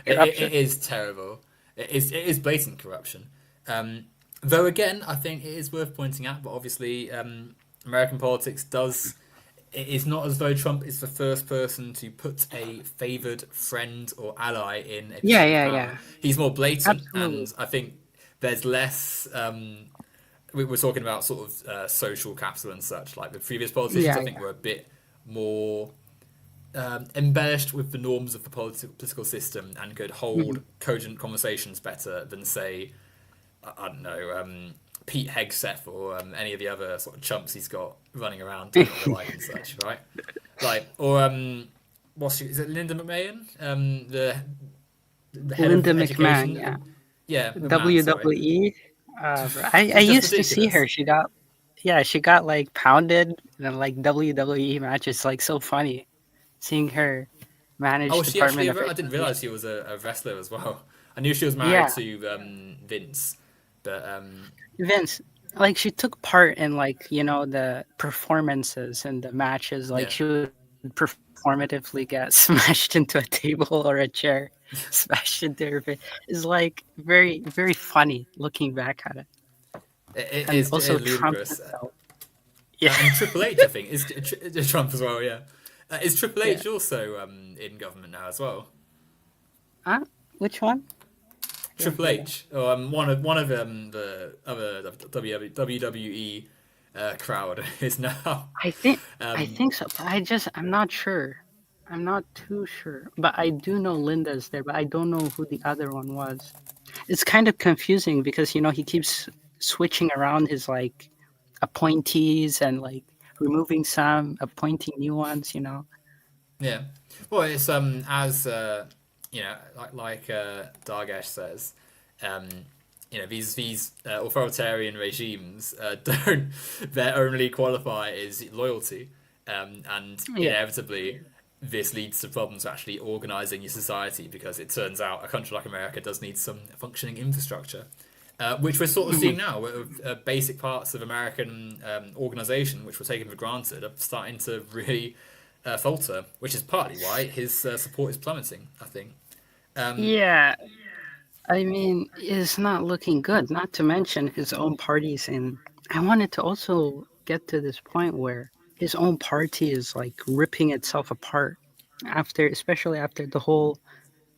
S1: corruption.
S3: is terrible. It is blatant corruption. Um, though again, I think it is worth pointing out. But obviously, American politics does. It is not as though Trump is the first person to put a favored friend or ally in a
S1: Yeah,
S3: position of
S1: yeah,
S3: power.
S1: yeah.
S3: He's more blatant,
S1: Absolutely.
S3: and I think there's less. We were talking about sort of social capital and such. Like the previous politicians,
S1: Yeah,
S3: I think
S1: yeah.
S3: were a bit more embellished with the norms of the political system and could hold
S1: Mhm.
S3: cogent conversations better than, say, I don't know, Pete Hegseth or any of the other sort of chumps he's got running around doing what they like and such, right? Like, or is it Linda McMahon, the head of
S1: Linda McMahon, yeah.
S3: education? Yeah, McMahon, sorry.
S1: WWE. I
S3: It's just
S1: used to see her.
S3: ridiculous.
S1: She got like pounded in like WWE matches. Like so funny seeing her
S3: Oh,
S1: manage
S3: she actually?
S1: Department of
S3: I didn't
S1: Education.
S3: realize she was a wrestler as well. I knew she was married
S1: Yeah,
S3: to Vince, but
S1: Vince. Like she took part in like the performances and the matches. Like
S3: yeah.
S1: she would performatively get smashed into a table or a chair, smashed into her face. It's like very very funny looking back at it. And
S3: It
S1: also
S3: is
S1: Trump
S3: ludicrous.
S1: himself. Yeah,
S3: And Triple H, I think, is Trump as well. Yeah, is Triple
S1: yeah.
S3: H also in government now as well?
S1: Huh? Which one? Don't
S3: Triple
S1: get it.
S3: H, or one of the other WWE crowd is now.
S1: I think I
S3: Um,
S1: think so. But I'm not sure. I'm not too sure. But I do know Linda's there, but I don't know who the other one was. It's kind of confusing because he keeps switching around his like appointees and like removing some, appointing new ones.
S3: yeah, well, it's as Dargesh says, um, these authoritarian regimes don't their only qualifier is loyalty, and
S1: Yeah.
S3: inevitably this leads to problems actually organizing your society because it turns out a country like America does need some functioning infrastructure. Which we're sort of seeing
S1: Mhm.
S3: now, where basic parts of American organization, which were taken for granted, are starting to really falter, which is partly why his support is plummeting, I think. Um,
S1: Yeah. I mean, it's not looking good, not to mention his own parties. And I wanted to also get to this point where his own party is like ripping itself apart especially after the whole,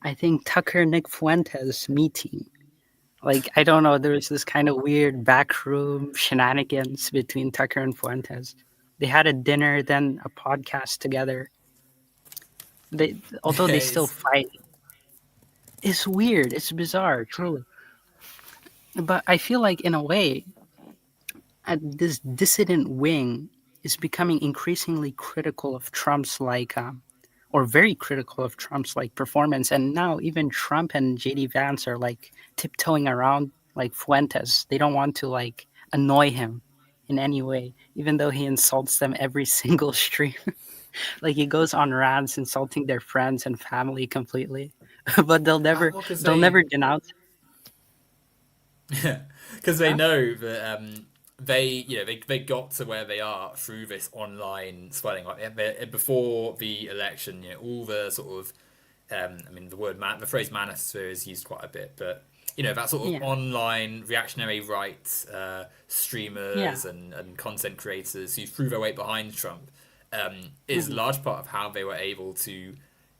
S1: I think, Tucker Nick Fuentes meeting. Like, I don't know, there was this kind of weird backroom shenanigans between Tucker and Fuentes. They had a dinner, then a podcast together. Although they still
S3: it's,
S1: fight. It's weird. It's bizarre, truly. But I feel like, in a way, this dissident wing is becoming increasingly critical of Trump's or very critical of Trump's like performance, and now even Trump and JD Vance are like tiptoeing around like Fuentes. They don't want to like annoy him in any way, even though he insults them every single stream. Like he goes on rants insulting their friends and family completely, but they'll never
S3: well, because
S1: they'll
S3: they
S1: never denounce.
S3: because they
S1: Huh?
S3: know that they got to where they are through this online swelling. Like before the election, all the sort of I mean the phrase manosphere is used quite a bit, but that sort of
S1: Yeah,
S3: online reactionary right
S1: yeah.
S3: streamers and content creators who threw their weight behind Trump is a
S1: Mhm.
S3: large part of how they were able to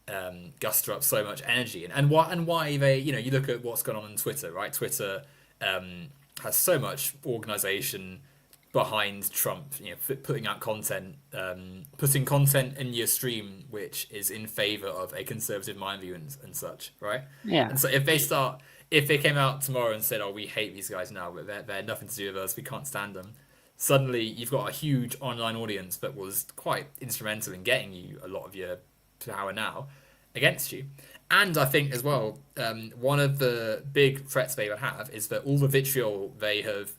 S3: guster up so much energy and why they you look at what's gone on Twitter, right? Twitter has so much organization behind Trump, putting out content, putting content in your stream which is in favor of a conservative mind view and such, right?
S1: Yeah.
S3: And so if they came out tomorrow and said, "Oh, we hate these guys now, but they're nothing to do with us. We can't stand them," suddenly you've got a huge online audience that was quite instrumental in getting you a lot of your power now against you. And I think as well, one of the big threats they would have is that all the vitriol they have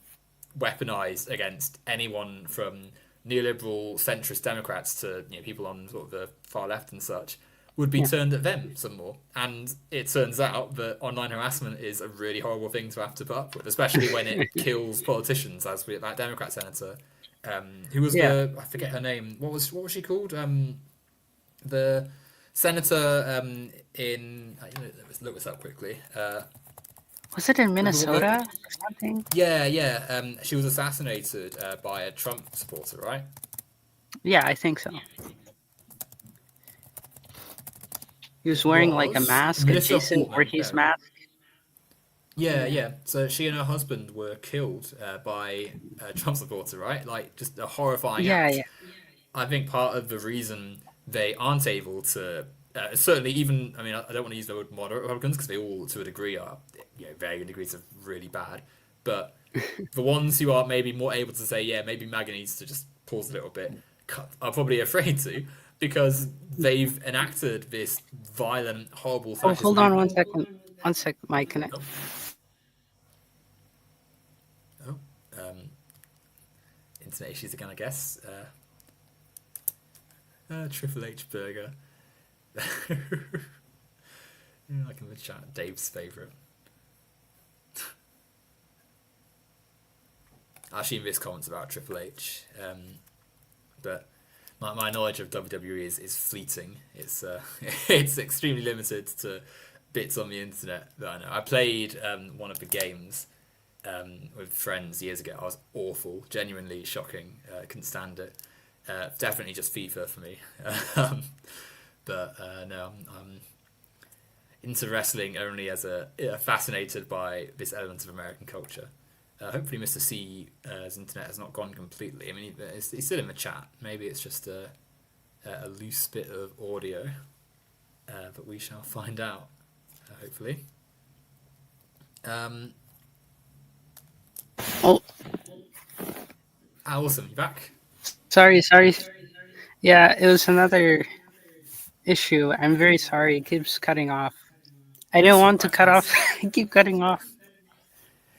S3: weaponized against anyone from neoliberal centrist Democrats to people on sort of the far left and such would be
S1: Yeah.
S3: turned at them some more. And it turns out that online harassment is a really horrible thing to have to put up with, especially when it kills politicians, as with that Democrat senator, who was
S1: Yeah.
S3: I forget her name. What was she called? The senator in. Let's look this up quickly.
S1: Was it in Minnesota or something?
S3: Yeah. She was assassinated by a Trump supporter, right?
S1: Yeah, I think so. He was
S3: It
S1: wearing like a
S3: was
S1: mask, a
S3: Melissa
S1: Jason
S3: Portman.
S1: Voorhees mask.
S3: Yeah. So she and her husband were killed by a Trump supporter, right? Like just a horrifying
S1: Yeah,
S3: act.
S1: yeah.
S3: I think part of the reason they aren't able to, certainly even, I mean, I don't want to use the word moderate Republicans because they all, to a degree, are varying degrees of really bad. But the ones who are maybe more able to say, yeah, maybe MAGA needs to just pause a little bit, are probably afraid to because they've enacted this violent, horrible
S1: Oh,
S3: fascist
S1: hold on
S3: movement.
S1: 1 second. 1 sec, my connect.
S3: Oh, internet issues again, I guess. Triple H burger. Like in the chat, Dave's favourite. I've seen this comments about Triple H, but my knowledge of WWE is fleeting. It's it's extremely limited to bits on the internet that I know. I played one of the games with friends years ago. I was awful, genuinely shocking. Couldn't stand it. Definitely just FIFA for me. But no, I'm into wrestling only as fascinated by this element of American culture. Hopefully, Mr. C's internet has not gone completely. I mean, he's still in the chat. Maybe it's just a loose bit of audio, but we shall find out. Hopefully.
S1: Oh,
S3: Awesome, you back?
S1: sorry. Yeah, it was another issue. I'm very sorry. It keeps cutting off. I didn't want to cut off. I keep cutting off.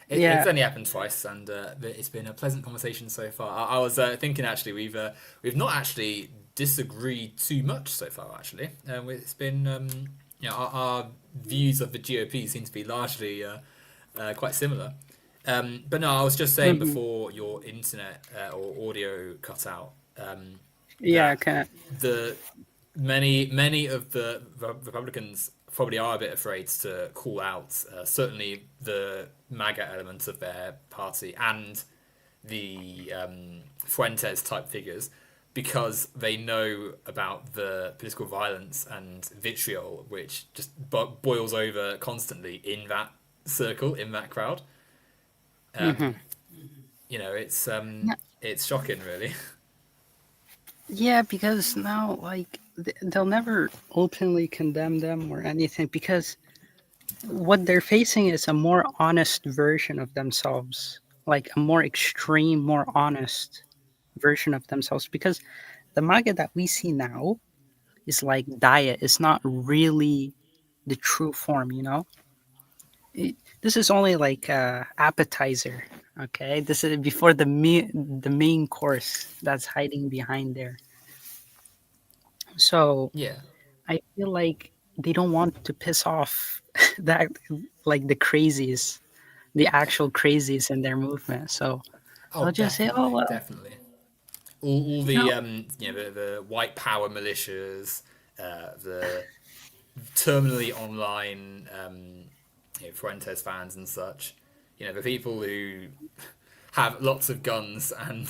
S3: It's only happened twice, and it's been a pleasant conversation so far. I was thinking actually we've not actually disagreed too much so far. Actually, it's been our views of the GOP seem to be largely quite similar. But no, I was just saying before your internet or audio cut out.
S1: Yeah,
S3: that
S1: kind of.
S3: the many of the Republicans probably are a bit afraid to call out certainly the MAGA element of their party and the Fuentes type figures because they know about the political violence and vitriol which just boils over constantly in that circle, in that crowd. It's shocking, really.
S1: Yeah, because now, like, they'll never openly condemn them or anything because what they're facing is a more honest version of themselves, like a more extreme, more honest version of themselves. Because the MAGA that we see now is like diet, it's not really the true form, you know? This is only like a appetizer, okay? This is before the main course that's hiding behind there. So
S3: Yeah.
S1: I feel like they don't want to piss off that like the crazies, the actual crazies in their movement. So
S3: Oh,
S1: they'll just say, "Oh well,
S3: definitely. All
S1: you know,
S3: the white power militias, the terminally online Fuentes fans and such. The people who have lots of guns and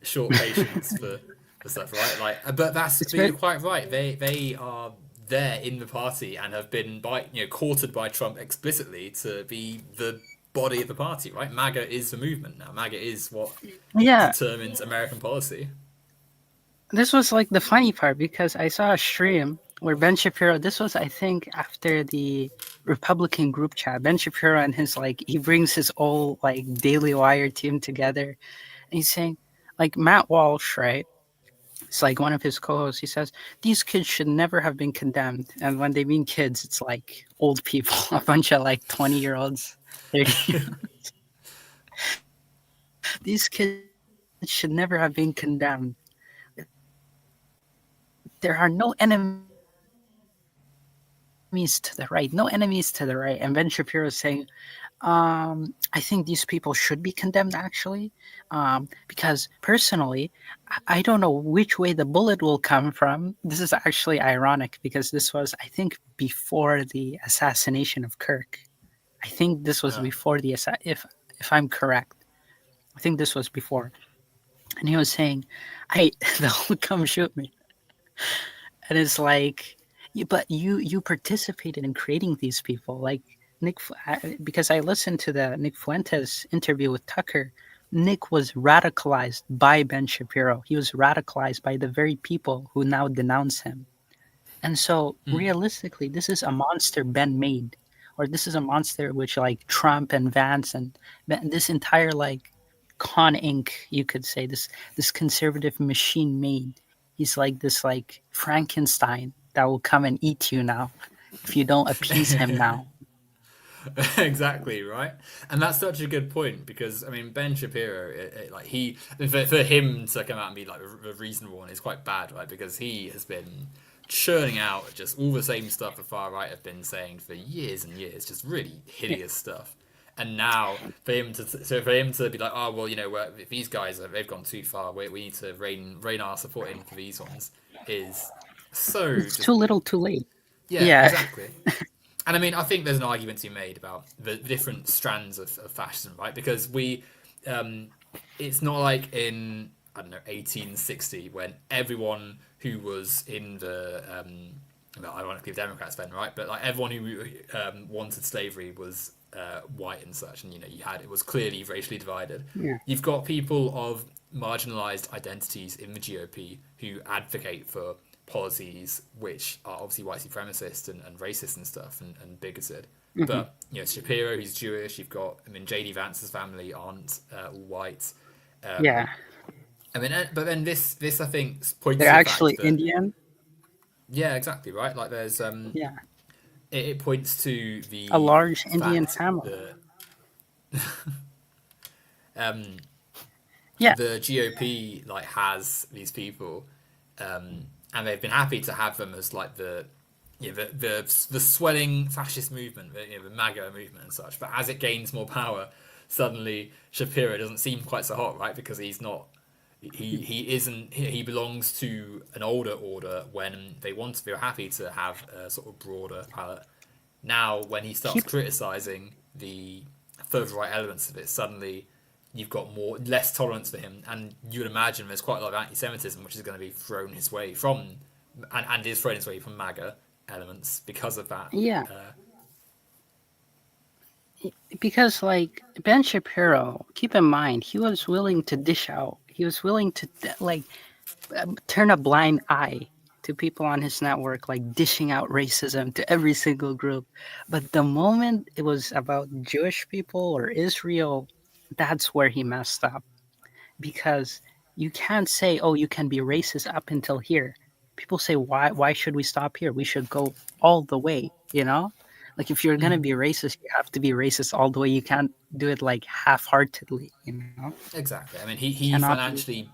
S3: short patience for stuff, right? Like, but you're quite right. They are there in the party and have been courted by Trump explicitly to be the body of the party, right? MAGA is the movement now. MAGA is what
S1: yeah."
S3: determines American policy.
S1: This was like the funny part because I saw a stream where Ben Shapiro, this was, I think, after the Republican group chat. Ben Shapiro and his, like, he brings his whole, like, Daily Wire team together. And he's saying, like, Matt Walsh, right? It's like one of his co-hosts. He says, these kids should never have been condemned. And when they mean kids, it's like old people, a bunch of like 20-year-olds, 30. These kids should never have been condemned. There are no enemies to the right, no enemies to the right. And Ben Shapiro is saying, I think these people should be condemned actually, because personally, I don't know which way the bullet will come from. This is actually ironic because this was, I think, before the assassination of Kirk. I think this was before
S3: Yeah.
S1: if I'm correct. I think this was before. And he was saying, "Hey, they'll come shoot me." And it's like, but you participated in creating these people, like because I listened to the Nick Fuentes interview with Tucker. Nick was radicalized by Ben Shapiro. He was radicalized by the very people who now denounce him. And so realistically, this is a monster Ben made, or this is a monster which like Trump and Vance and this entire like con Inc. You could say this conservative machine made. He's like this like Frankenstein that will come and eat you now if you don't appease him now.
S3: Exactly, right. And that's such a good point because I mean Ben Shapiro, like he for him to come out and be like a reasonable one is quite bad, right? Because he has been churning out just all the same stuff the far right have been saying for years and years, just really
S1: Yeah.
S3: hideous stuff. And now for him to be like, oh well, you know, if these guys they've gone too far, we need to rein our support in for these ones is so
S1: It's
S3: just
S1: too little, too late.
S3: yeah,
S1: Yeah.
S3: exactly. And I mean, I think there's an argument to be made about the different strands of fascism, right? Because it's not like in, I don't know, 1860 when everyone who was in well, ironically, the Democrats then, right? But like everyone who wanted slavery was white and such, and you know, it was clearly racially divided.
S1: Yeah.
S3: You've got people of marginalized identities in the GOP who advocate for policies which are obviously white supremacist and racist and stuff and bigoted.
S1: Hmm.
S3: But you know, Shapiro, who's Jewish. You've got, I mean, JD Vance's family aren't all white.
S1: Yeah.
S3: I mean, but then this I think points
S1: They're
S3: to the
S1: actually
S3: fact that
S1: Indian.
S3: yeah, exactly right. Like there's
S1: Yeah.
S3: it points to
S1: A
S3: the
S1: large Indian
S3: fact
S1: family.
S3: that um
S1: Yeah.
S3: the GOP like has these people, and they've been happy to have them as like the swelling fascist movement, the MAGA movement and such. But as it gains more power, suddenly Shapiro doesn't seem quite so hot, right? Because he's not. He belongs to an older order when they're happy to have a sort of broader palette. Now, when he starts
S1: Keep
S3: criticizing the further right elements of it, suddenly you've got less tolerance for him, and you would imagine there's quite a lot of anti-Semitism which is going to be thrown his way from, and is thrown his way from MAGA elements because of that.
S1: yeah.
S3: Uh,
S1: Because like Ben Shapiro, keep in mind, he was willing to dish out. He was willing to like turn a blind eye to people on his network, like dishing out racism to every single group. But the moment it was about Jewish people or Israel, that's where he messed up. Because you can't say, "Oh, you can be racist up until here." People say, "Why should we stop here? We should go all the way." You know, like if you're gonna be racist, you have to be racist all the way. You can't do it like half-heartedly. You know,
S3: Exactly. I mean,
S1: cannot be.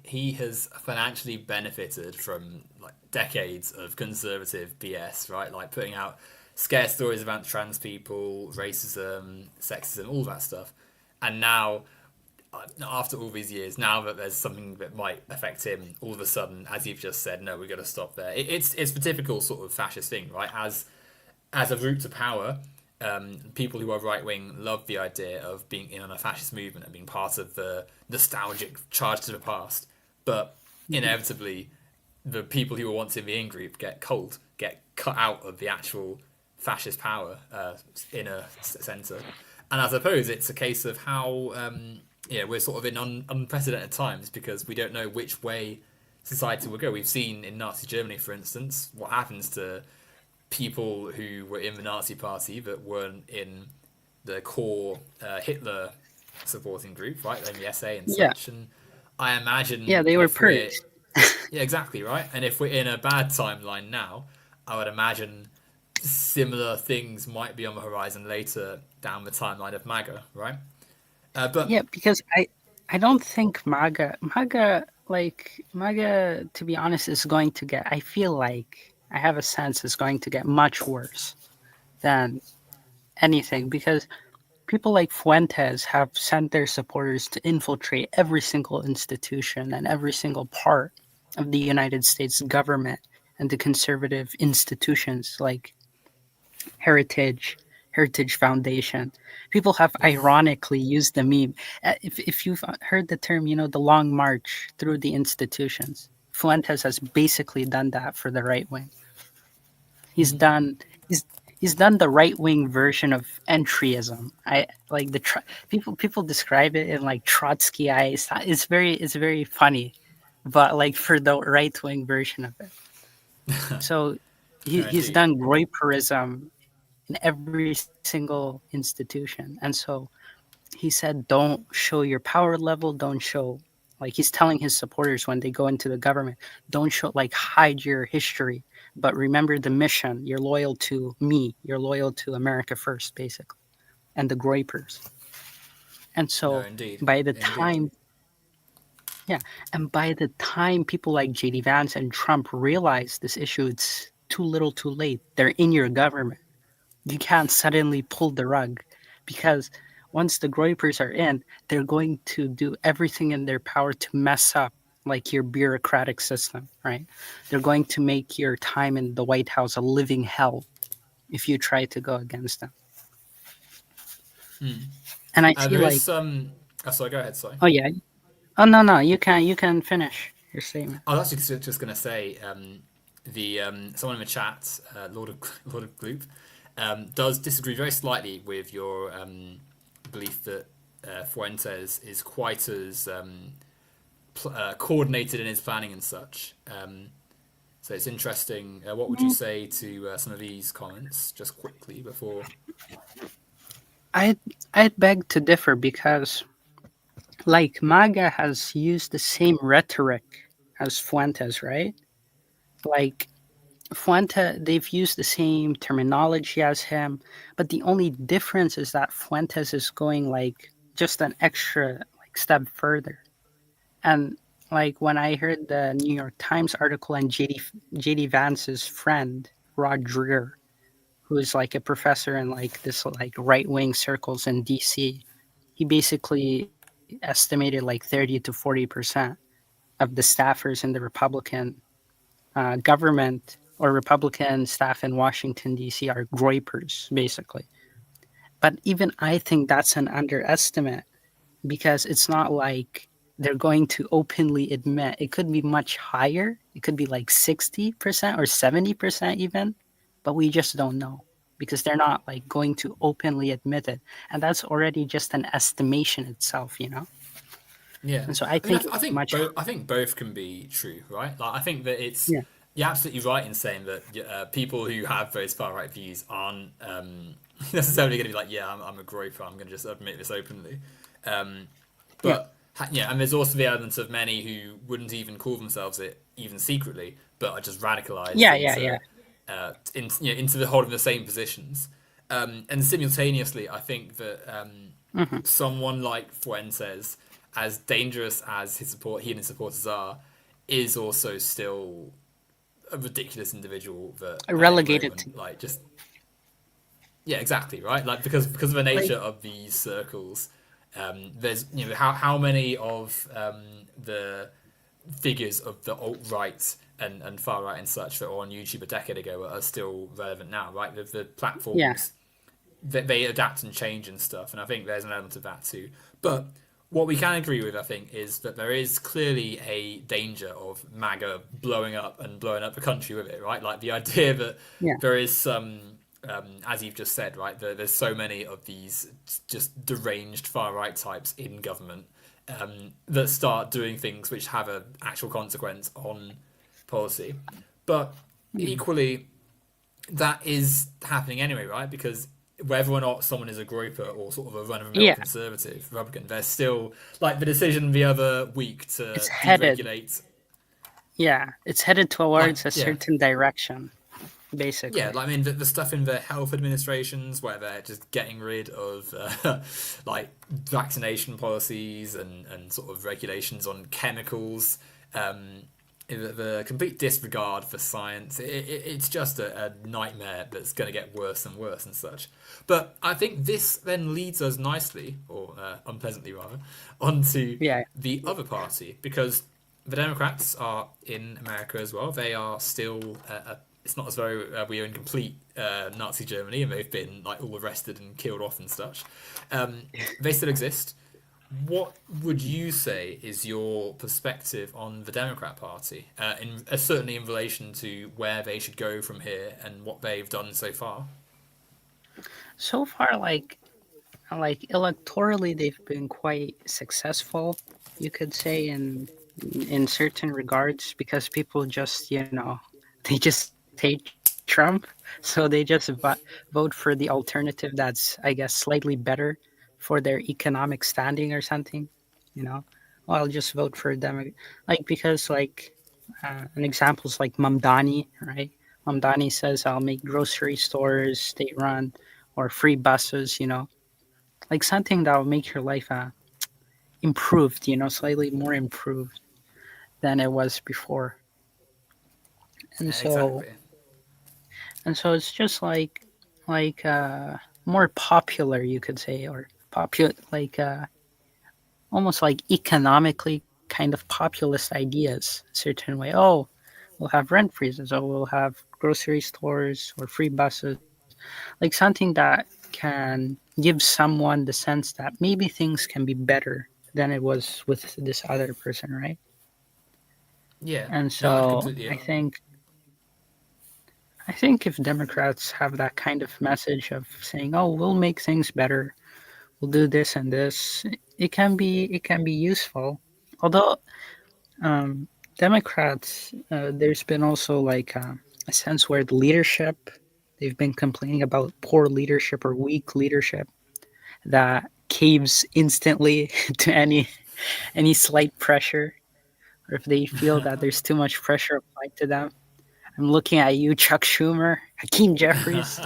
S3: he has financially benefited from like decades of conservative BS, right? Like putting out scare stories about trans people, racism, sexism, all that stuff. And now, after all these years, now that there's something that might affect him, all of a sudden, as you've just said, no, we've got to stop there. It's the typical sort of fascist thing, right? As a route to power, people who are right wing love the idea of being in on a fascist movement and being part of the nostalgic charge to the past. But
S1: Mhm.
S3: inevitably, the people who were once in the in group get cut out of the actual fascist power inner centre. And I suppose it's a case of how we're sort of in unprecedented times because we don't know which way society will go. We've seen in Nazi Germany, for instance, what happens to people who were in the Nazi party but weren't in the core Hitler supporting group, right? In the SA and
S1: Yeah,
S3: such. And I
S1: yeah,
S3: imagine
S1: they were
S3: if we're,
S1: purged.
S3: yeah, exactly, right? And if we're in a bad timeline now, I would imagine similar things might be on the horizon later down the timeline of MAGA, right? But
S1: Yeah, because I don't think MAGA, to be honest, is going to get. I feel like I have a sense is going to get much worse than anything because people like Fuentes have sent their supporters to infiltrate every single institution and every single part of the United States government and the conservative institutions like Heritage, Heritage Foundation. People have ironically used the meme. If you've heard the term, the long march through the institutions, Fuentes has basically done that for the right wing. He's done he's he's done the right wing version of entryism. I like people describe it in like Trotsky eyes. It's very funny, but like for the right wing version of it. So
S3: no,
S1: he's
S3: indeed.
S1: done Groyperism in every single institution. And so he said, don't show your power level, don't show, like he's telling his supporters when they go into the government, don't show, like, hide your history, but remember the mission. You're loyal to me, you're loyal to America first, basically, and the Groypers. And
S3: No,
S1: so
S3: indeed.
S1: by the
S3: Indeed.
S1: time, yeah, and by the time people like JD Vance and Trump realize this issue, it's too little too late. They're in your government. You can't suddenly pull the rug because once the Groypers are in, they're going to do everything in their power to mess up like your bureaucratic system, right? They're going to make your time in the White House a living hell if you try to go against them. And I see
S3: There is
S1: like,
S3: some. Oh, sorry, go ahead. Sorry.
S1: oh yeah, oh no, you can finish your statement.
S3: I was actually just going to say the someone in the chat, Lord of Gloop, does disagree very slightly with your belief that Fuentes is quite as coordinated in his planning and such. So it's interesting. What would you
S1: Mm,
S3: say to some of these comments, just quickly before?
S1: I I'd beg to differ because like MAGA has used the same rhetoric as Fuentes, right? Like they've used the same terminology as him, but the only difference is that Fuentes is going like just an extra like step further. And like when I heard the New York Times article and JD Vance's friend Rod Dreher, who is like a professor in like this like right wing circles in DC, he basically estimated like 30 to 40% of the staffers in the Republican government or Republican staff in Washington, D.C. are groypers, basically. But even I think that's an underestimate because it's not like they're going to openly admit. It could be much higher. It could be like 60% or 70% even, but we just don't know because they're not like going to openly admit it. And that's already just an estimation itself.
S3: Yeah,
S1: And so I
S3: I mean,
S1: think
S3: I
S1: it's
S3: think
S1: much,
S3: both. I think both can be true, right? Like, I think that it's
S1: yeah,
S3: you're absolutely right in saying that people who have those far right views aren't necessarily going to be like, yeah, I'm a groyper. I'm going to just admit this openly. Um,
S1: yeah,
S3: but yeah, and there's also the element of many who wouldn't even call themselves it, even secretly, but are just radicalized
S1: yeah, yeah, yeah.
S3: into the holding the same positions. And simultaneously, I think that
S1: Hmm.
S3: someone like Fuentes, as dangerous as he and his supporters are, is also still a ridiculous individual that at any
S1: Relegated to
S3: moment, like, just yeah, exactly, right. Like, because of the
S1: like,
S3: nature of these circles, there's how many of the figures of the alt right and far right and such that were on YouTube a decade ago are still relevant now, right? The
S1: yeah,
S3: platforms that they adapt and change and stuff, and I think there's an element of that too. But what we can agree with, I think, is that there is clearly a danger of MAGA blowing up and blowing up the country with it, right? Like the idea that
S1: yeah,
S3: there is some, as you've just said, right? There's so many of these just deranged far right types in government, that start doing things which have an actual consequence on policy. But
S1: Mm.
S3: equally, that is happening anyway, right? Because whether or not someone is a groper or sort of a run-of-the-mill
S1: Yeah,
S3: conservative Republican, there's still like the decision the other week
S1: it's
S3: to
S1: headed.
S3: deregulate,
S1: Yeah, it's headed
S3: like
S1: towards a
S3: yeah,
S1: certain direction,
S3: yeah,
S1: basically.
S3: like I mean the stuff in the health administrations where they're just getting rid of like vaccination policies and sort of regulations on chemicals. Um, the complete disregard for science, it's just a nightmare that's going to get worse and worse and such. But I think this then leads us nicely, or unpleasantly rather, onto
S1: Yeah,
S3: the other party, because the Democrats are in America as well. They are still it's not as though we are in complete Nazi Germany and they've been like all arrested and killed off and such. They still exist. What would you say is your perspective on the Democrat Party, certainly in relation to where they should go from here and what they've done so far?
S1: so far, like electorally, they've been quite successful, you could say, in certain regards, because people just, they just hate Trump, so they just vote for the alternative that's, I guess, slightly better for their economic standing or something. You know, well, I'll just vote for them, like because an example is like Mamdani, right? Mamdani says I'll make grocery stores state run or free buses. Like something that will make your life improved, slightly more improved than it was before. And so
S3: Exactly.
S1: and so it's just like more popular, you could say, or almost like economically kind of populist ideas, a certain way. Oh, we'll have rent freezes, or we'll have grocery stores or free buses, like something that can give someone the sense that maybe things can be better than it was with this other person, right?
S3: Yeah.
S1: And
S3: No, I
S1: so
S3: completely.
S1: I think if Democrats have that kind of message of saying, "Oh, we'll make things better, we'll do this and this," it can be useful. Although um, Democrats, there's been also a sense where the leadership, they've been complaining about poor leadership or weak leadership that caves instantly to any slight pressure, or if they feel that there's too much pressure applied to them. I'm looking at you, Chuck Schumer, Hakeem Jeffries.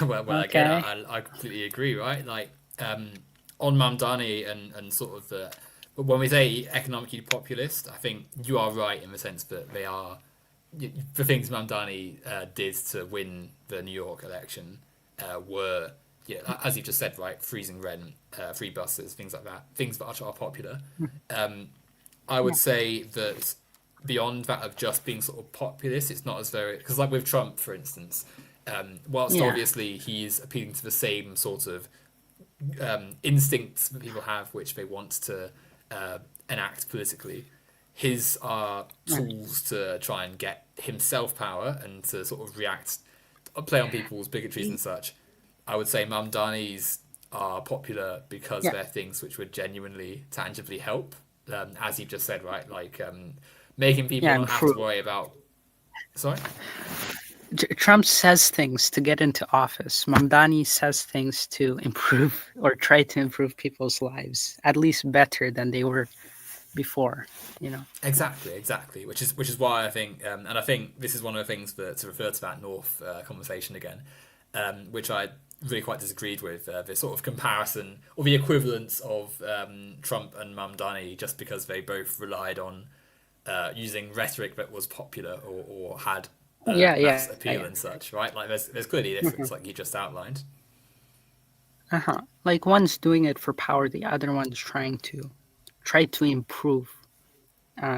S3: Well, again,
S1: Okay.
S3: I completely agree, right? Like, on Mamdani and sort of the. But when we say economically populist, I think you are right in the sense that they are. The things Mamdani did to win the New York election were, yeah, as you just said, right? Freezing rent, free buses, things like that. Things that are popular. Um, I would
S1: Yeah.
S3: say that beyond that of just being sort of populist, it's not as very because like with Trump, for instance, whilst
S1: Yeah.
S3: obviously he's appealing to the same sort of instincts that people have, which they want to enact politically, his are
S1: Right.
S3: tools to try and get himself power and to sort of react, play on people's bigotries and such. I would say Mamdani's are popular because
S1: Yeah.
S3: they're things which would genuinely, tangibly help. As you've just said, right? Like making people
S1: Yeah.
S3: not have to
S1: Improve.
S3: worry about. Sorry.
S1: Trump says things to get into office. Mamdani says things to improve or try to improve people's lives, at least better than they were before. You know.
S3: Exactly, exactly. Which is why I think, and I think this is one of the things that to refer to that North conversation again, which I really quite disagreed with the sort of comparison or the equivalence of Trump and Mamdani, just because they both relied on using rhetoric that was popular or had
S1: Yeah.
S3: mass
S1: Yeah. Yeah.
S3: appeal and such, right? Like there's clearly a
S1: Mhm.
S3: difference, like you just outlined.
S1: Uh-huh. Like one's doing it for power, the other one's try to improve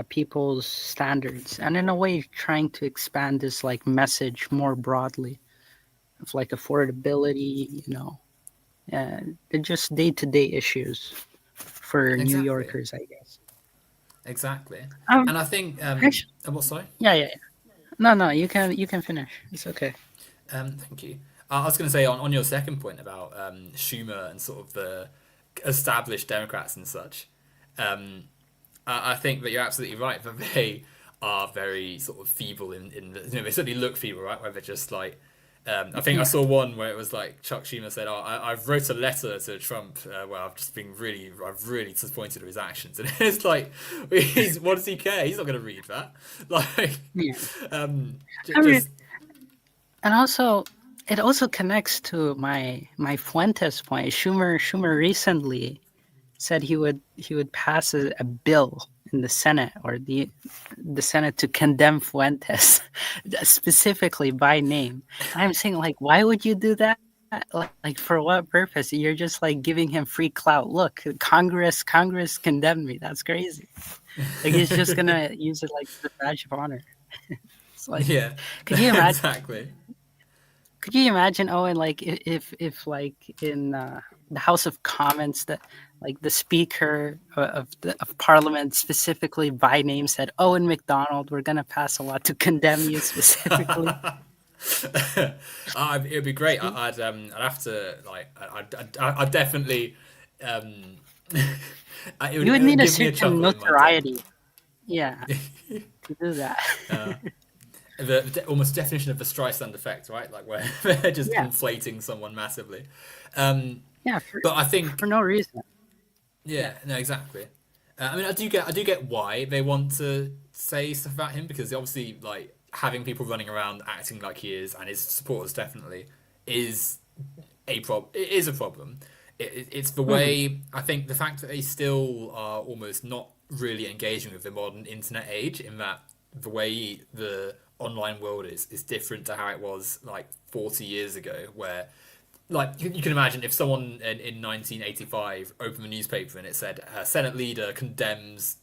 S1: people's standards, and in a way trying to expand this like message more broadly of like affordability, and they're just day-to-day issues for New
S3: Exactly,
S1: Yorkers, I guess.
S3: exactly.
S1: Um,
S3: And I think,
S1: actually,
S3: what? Sorry.
S1: yeah, yeah, yeah. No, no, you can finish. It's okay.
S3: Thank you. I was going to say on your second point about Schumer and sort of the established Democrats and such. Um, I think that you're absolutely right that they are very sort of feeble in the, they certainly look feeble, right? Where they're just like, I think I
S1: Yeah.
S3: saw one where it was like Chuck Schumer said, "Oh, I've wrote a letter to Trump where I've really disappointed with his actions," and it's like, what does he care? He's not going to read that. Like,
S1: Yeah. I mean,
S3: just
S1: and also it also connects to my Fuentes point. Schumer recently said he would pass a bill in the Senate or the Senate to condemn Fuentes specifically by name. And I'm saying, like, why would you do that? Like for what purpose? You're just like giving him free clout. Look, Congress condemned me. That's crazy. Like he's just gonna use it like the badge of honor. It's like,
S3: yeah,
S1: could you imagine?
S3: exactly.
S1: Could you imagine, Owen, like if like in the House of Commons, that like the Speaker of Parliament specifically by name said, "Owen McDonald, we're gonna pass a law to condemn you specifically."
S3: It'd be great. I'd have to like, I'd definitely, um,
S1: You would
S3: it would
S1: need a
S3: give me a
S1: certain
S3: chuckle in my tummy.
S1: notoriety, yeah, to do that.
S3: The almost definition of the Streisand effect, right? Like where they're just
S1: Yeah,
S3: inflating someone massively. Um,
S1: yeah,
S3: but I
S1: for
S3: think,
S1: no reason.
S3: yeah,
S1: Yeah,
S3: no, exactly. I mean, I do get why they want to say stuff about him because obviously, like having people running around acting like he is and his supporters definitely is it is a problem. It's the
S1: hmm,
S3: way I think the fact that they still are almost not really engaging with the modern internet age in that the way the online world is different to how it was like 40 years ago where like you can imagine if someone in 1985 opened the newspaper and it said Senate leader condemns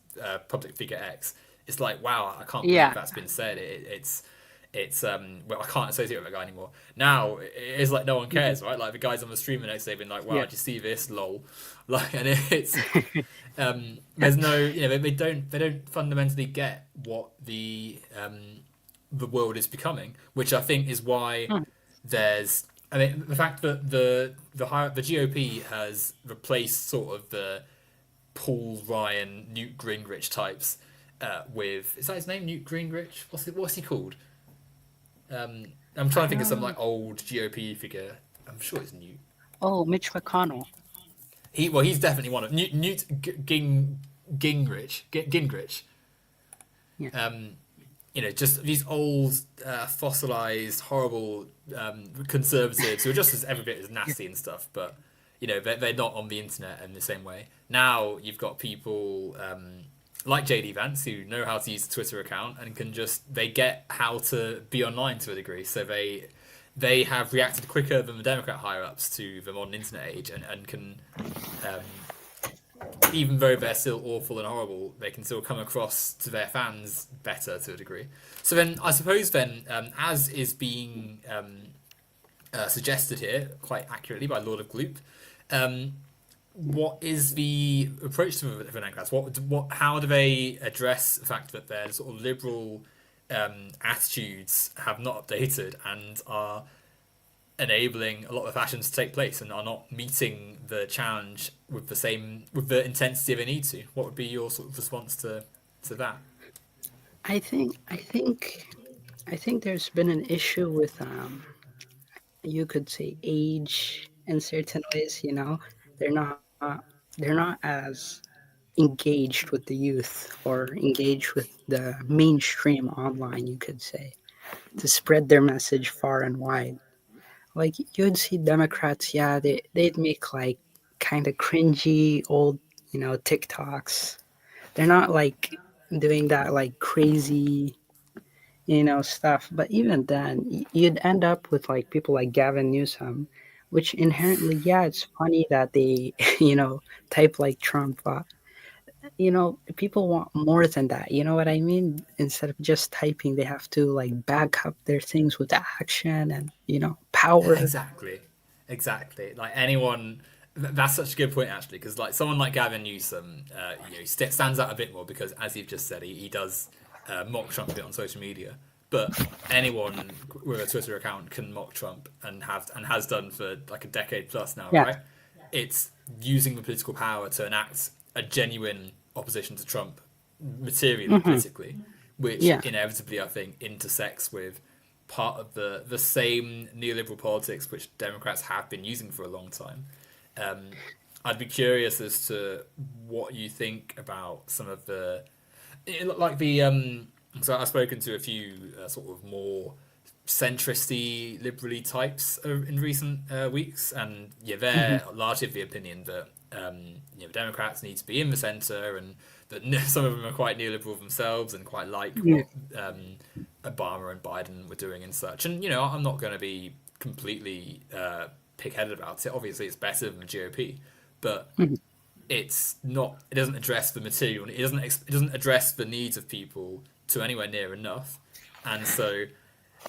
S3: public figure X. It's like wow, I can't believe
S1: yeah,
S3: that's been said. It's well, I can't associate with that guy anymore. Now it's like no one
S1: hmm,
S3: cares, right? Like the guys on the stream the next day being like, "Wow,
S1: yeah,
S3: did you see this? Lol." Like, and it's
S1: yeah,
S3: there's no, they don't fundamentally get what the world is becoming, which I think is why
S1: hmm,
S3: there's. I mean, the fact that the GOP has replaced sort of the Paul Ryan, Newt Gingrich types with is that his name, Newt Gingrich? What's he called? I'm trying to
S1: I
S3: think of
S1: don't
S3: some
S1: know.
S3: like old GOP figure. I'm sure it's Newt.
S1: Oh, Mitch McConnell.
S3: He's definitely one of Newt Gingrich.
S1: Yeah,
S3: Um, just these old, fossilized, horrible conservatives who are just as every bit as
S1: yeah,
S3: nasty and stuff, but they're not on the internet in the same way. Now you've got people like JD Vance who know how to use the Twitter account and they get how to be online to a degree, so they have reacted quicker than the Democrat higher ups to the modern internet age and can um, even though they're still awful and horrible, they can still come across to their fans better to a degree. So then, I suppose then, as is being suggested here quite accurately by Lord of Gloop, um, what is the approach to the Democrats? How do they address the fact that their sort of liberal attitudes have not updated and are enabling a lot of fashions to take place and are not meeting the challenge with the intensity they need to? What would be your sort of response to that?
S1: I think there's been an issue with you could say age in certain ways. They're not they're not as engaged with the youth or engaged with the mainstream online, you could say, to spread their message far and wide. Like you'd see Democrats, yeah, they'd make like kind of cringy old, TikToks. They're not like doing that like crazy, stuff. But even then, you'd end up with like people like Gavin Newsom, which inherently, yeah, it's funny that they, type like Trump. But people want more than that. You know what I mean? Instead of just typing, they have to like back up their things with action and power.
S3: Exactly, exactly. Like anyone, that's such a good point actually, because like someone like Gavin Newsom, stands out a bit more because, as you've just said, he does mock Trump a bit on social media. But anyone with a Twitter account can mock Trump and has done for like a decade plus now,
S1: Yeah,
S3: right? it's using the political power to enact a genuine opposition to Trump materially,
S1: Hmm.
S3: politically, which
S1: Yeah.
S3: inevitably, I think, intersects with part of the same neoliberal politics which Democrats have been using for a long time. Um, I'd be curious as to what you think about some of the, like the, so I've spoken to a few sort of more centristy, liberally types in recent weeks, and yeah,
S1: Hmm.
S3: they're largely of the opinion that Democrats need to be in the centre, and that some of them are quite neoliberal themselves and quite like
S1: Yeah.
S3: what Obama and Biden were doing and such. And I'm not going to be completely pig-headed about it. Obviously, it's better than the GOP, but
S1: Hmm.
S3: it's not. It doesn't address the material. It doesn't address the needs of people to anywhere near enough, and so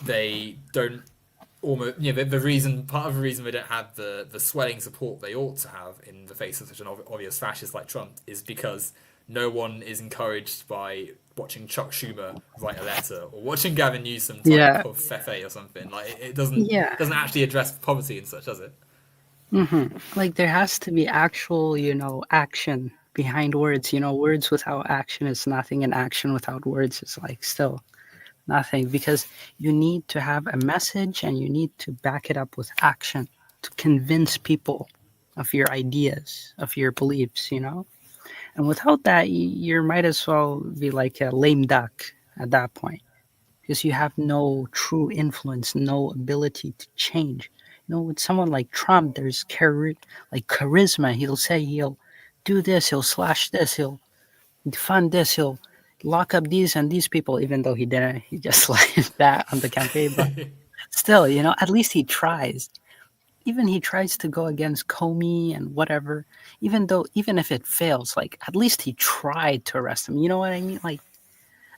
S3: they don't almost the reason part of the reason they don't have the swelling support they ought to have in the face of such an obvious fascist like Trump is because no one is encouraged by watching Chuck Schumer write a letter or watching Gavin Newsom type
S1: Yeah.
S3: of fefe or something. Like it doesn't
S1: Yeah.
S3: actually address poverty and such, does it?
S1: Hmm. Like there has to be actual, action behind words. Words without action is nothing, and action without words is like still nothing, because you need to have a message and you need to back it up with action to convince people of your ideas, of your beliefs. And without that, you might as well be like a lame duck at that point, because you have no true influence, no ability to change. With someone like Trump, there's like charisma. He'll do this, he'll slash this, he'll fund this, he'll lock up these and these people, even though he didn't. He just like that on the campaign. But still, at least he tries. Even he tries to go against Comey and whatever, even if it fails, like at least he tried to arrest him. You know what I mean? Like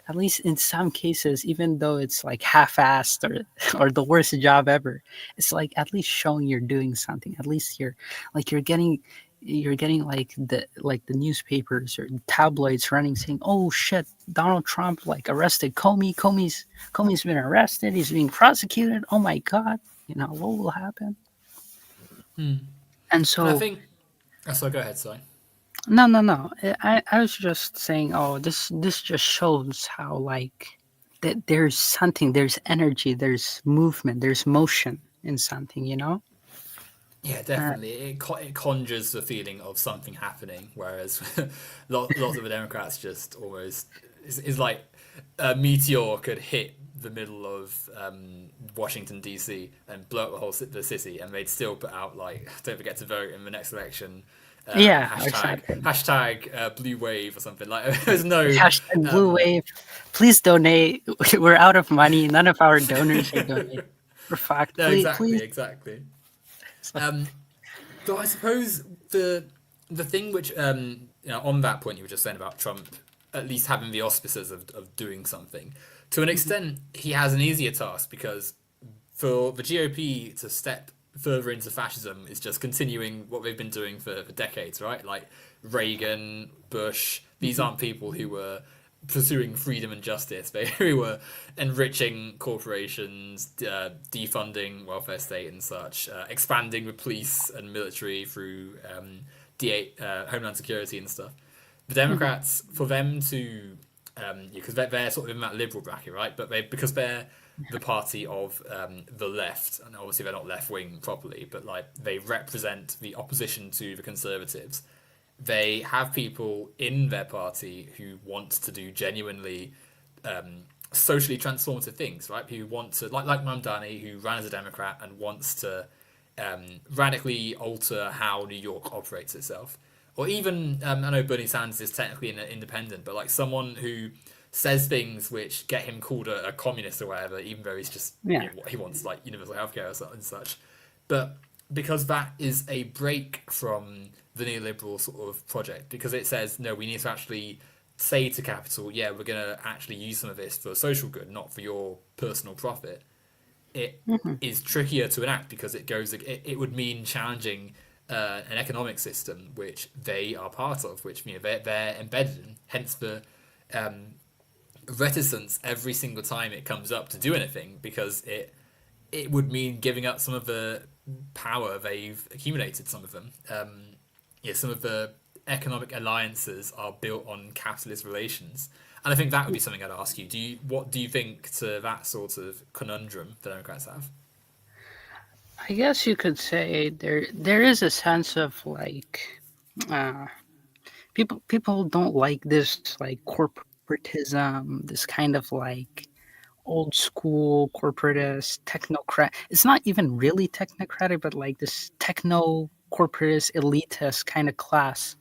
S1: at least in some cases, even though it's like half-assed or the worst job ever, it's like at least showing you're doing something. At least you're getting like the newspapers or tabloids running saying, "Oh shit, Donald Trump like arrested Comey. Comey's been arrested. He's being prosecuted. Oh my god, what will happen?" And
S3: And I
S1: so
S3: think. Oh, so go ahead, sorry.
S1: no, no, no. I was just saying, oh, this just shows how like that there's something, there's energy, there's movement, there's motion in something.
S3: Yeah,
S1: Uh,
S3: definitely. It conjures the feeling of something happening, whereas lots of the Democrats just almost is like a meteor could hit the middle of Washington D.C. and blow up the city, and they'd still put out like "Don't forget to vote in the next election."
S1: yeah,
S3: Hashtag
S1: exactly.
S3: blue wave or something like. There's no
S1: Hashtag blue
S3: um,
S1: wave. Please donate. We're out of money. None of our donors are donating. We're fucked.
S3: no,
S1: Please,
S3: exactly,
S1: please.
S3: exactly.
S1: It's like,
S3: Um, But I suppose the thing which on that point you were just saying about Trump at least having the auspices of doing something, to an
S1: mhm.
S3: extent he has an easier task because for the GOP to step further into fascism is just continuing what they've been doing for decades, right? Like Reagan, Bush, these aren't people who were pursuing freedom and justice. They were enriching corporations, defunding welfare state and such, expanding the police and military through Homeland Security and stuff. The
S1: Mhm.
S3: Democrats, for them to, because they're sort of in that liberal bracket, right? But because they're the party of the left, and obviously they're not left wing properly, but like they represent the opposition to the conservatives. They have people in their party who want to do genuinely socially transformative things, right? Who want to, like Mamdani, who ran as a Democrat and wants to radically alter how New York operates itself. Or even, I know Bernie Sanders is technically an independent, but like someone who says things which get him called a communist or whatever, even though he's just,
S1: Yeah.
S3: what he wants, like universal healthcare and such. But because that is a break from the neoliberal sort of project, because it says, no, we need to actually say to capital, yeah, we're going to actually use some of this for social good, not for your personal profit. It
S1: Hmm.
S3: is trickier to enact because it would mean challenging an economic system which they are part of, which they're embedded in. Hence the um, reticence every single time it comes up to do anything, because it would mean giving up some of the power they've accumulated. Some of them, some of the economic alliances are built on capitalist relations, and I think that would be something I'd ask you. What do you think to that sort of conundrum the Democrats have?
S4: I guess you could say there is a sense of like uh, people don't like this like corporatism, this kind of like old school corporatist technocrat. It's not even really technocratic, but like this techno corporatist elitist kind of class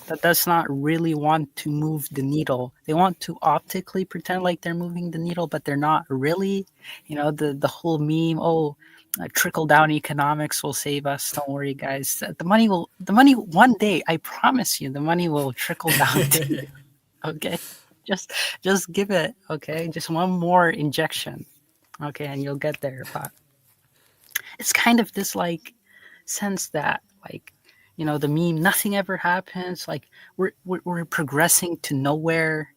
S4: that does not really want to move the needle. They want to optically pretend like they're moving the needle, but they're not really. You know, the whole meme, oh, trickle down economics will save us. Don't worry, guys. The money one day, I promise you, the money will trickle down to you. Okay, just just give it. Okay, just one more injection. Okay, and you'll get there. But it's kind of this like sense that like the meme nothing ever happens, like we're progressing to nowhere.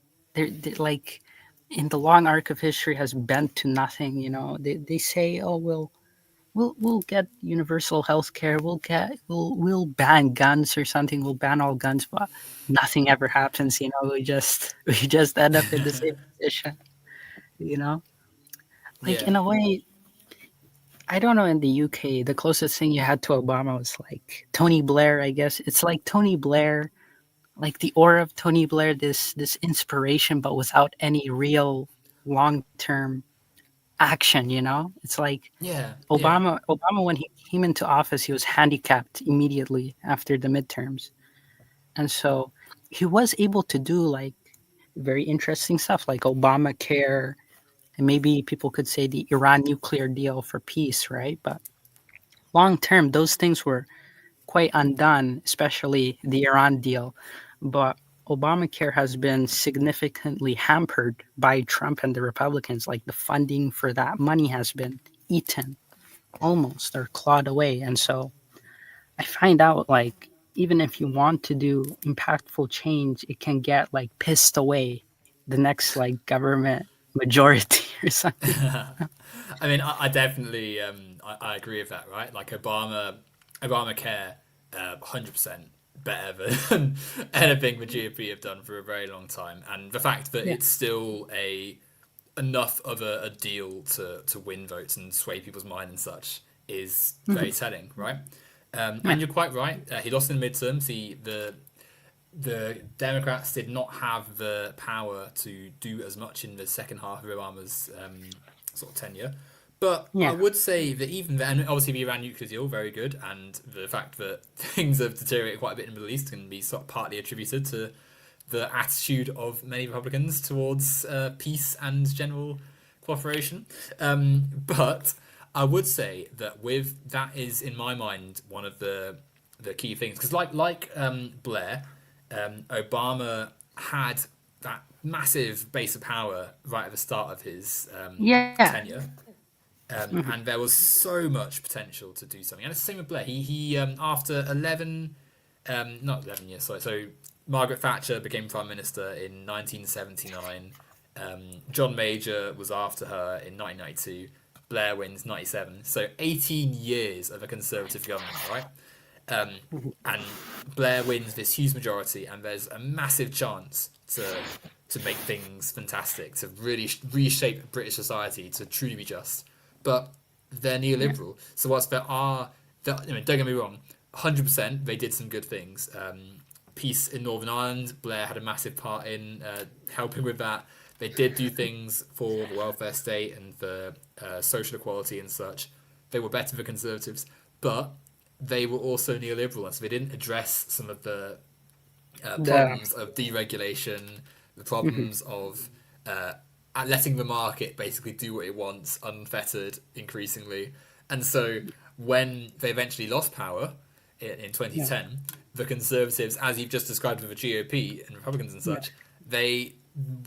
S4: Like in the long arc of history has bent to nothing. They say, oh, we'll get universal health care, we'll ban guns or something, we'll ban all guns, but nothing ever happens. We just end up in the same position. you know like
S3: Yeah,
S4: in a way, I don't know, in the UK, the closest thing you had to Obama was like Tony Blair, I guess. It's like Tony Blair, like the aura of Tony Blair, this inspiration, but without any real long-term action. It's like
S3: yeah, yeah,
S4: Obama when he came into office, he was handicapped immediately after the midterms. And so he was able to do like very interesting stuff like Obamacare, and maybe people could say the Iran nuclear deal for peace, right? But long term, those things were quite undone, especially the Iran deal. But Obamacare has been significantly hampered by Trump and the Republicans. Like the funding for that money has been eaten almost or clawed away. And so I find out like even if you want to do impactful change, it can get like pissed away the next like government majority or something.
S3: I mean, I definitely I agree with that, right? Like Obamacare, 100% better than anything the GOP have done for a very long time, and the fact that
S4: Yeah.
S3: it's still a enough of a deal to win votes and sway people's mind and such is very
S4: Mhm.
S3: telling, right?
S4: Yeah.
S3: And you're quite right. He lost in the midterms. The Democrats did not have the power to do as much in the second half of Obama's sort of tenure. But I
S4: Yeah.
S3: would say that even then, obviously the Iran nuclear deal, very good, and the fact that things have deteriorated quite a bit in the Middle East can be sort of partly attributed to the attitude of many Republicans towards peace and general cooperation. But I would say that with that is in my mind one of the key things because like Blair, Obama had that massive base of power right at the start of his
S4: Yeah.
S3: tenure,
S4: Mhm.
S3: and there was so much potential to do something. And it's the same with Blair. He after 11, not 11 years, sorry. So Margaret Thatcher became prime minister in 1979. John Major was after her in 1992. Blair wins 97. So 18 years of a conservative government, right? Um, and Blair wins this huge majority, and there's a massive chance to make things fantastic, to really reshape British society to truly be just. But they're
S4: Yeah.
S3: neoliberal. So whilst I mean, don't get me wrong, 100% they did some good things. Peace in Northern Ireland, Blair had a massive part in helping with that. They did do things for the welfare state and for social equality and such. They were better for Conservatives, but they were also neoliberal, and so they didn't address some of the
S4: The
S3: problems of deregulation, the
S4: Mhm.
S3: problems of letting the market basically do what it wants, unfettered, increasingly. And so when they eventually lost power in
S4: Yeah.
S3: 2010, the Conservatives, as you've just described with the GOP and Republicans and
S4: Yeah.
S3: such, they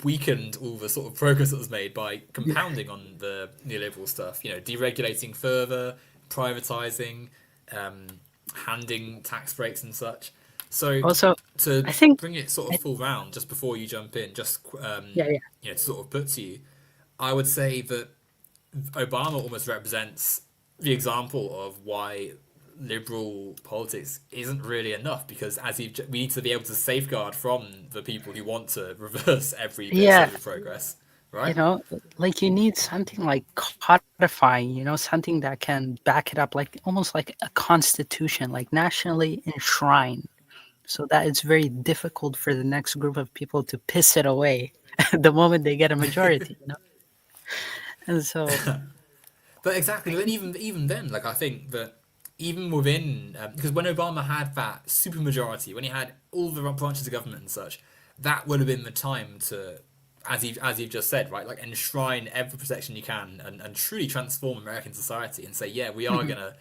S3: weakened all the sort of progress that was made by
S4: Yeah.
S3: compounding on the neoliberal stuff, deregulating further, privatizing, um, handing tax breaks and such. So
S4: Also,
S3: to
S4: I think
S3: bring it sort of
S4: I,
S3: full round, just before you jump in, just
S4: yeah, yeah.
S3: to sort of put to you, I would say that Obama almost represents the example of why liberal politics isn't really enough, because we need to be able to safeguard from the people who want to reverse every bit of
S4: Yeah,
S3: social progress,
S4: you
S3: right?
S4: know, like you need something like codifying, something that can back it up, like almost like a constitution, like nationally enshrined, so that it's very difficult for the next group of people to piss it away the moment they get a majority. And so
S3: But exactly,
S4: I
S3: but then
S4: think,
S3: even then, like I think that even within, because when Obama had that supermajority, when he had all the branches of government and such, that would have been the time to, as you've just said, right, like enshrine every protection you can, and truly transform American society and say, yeah, we are
S4: mhm,
S3: gonna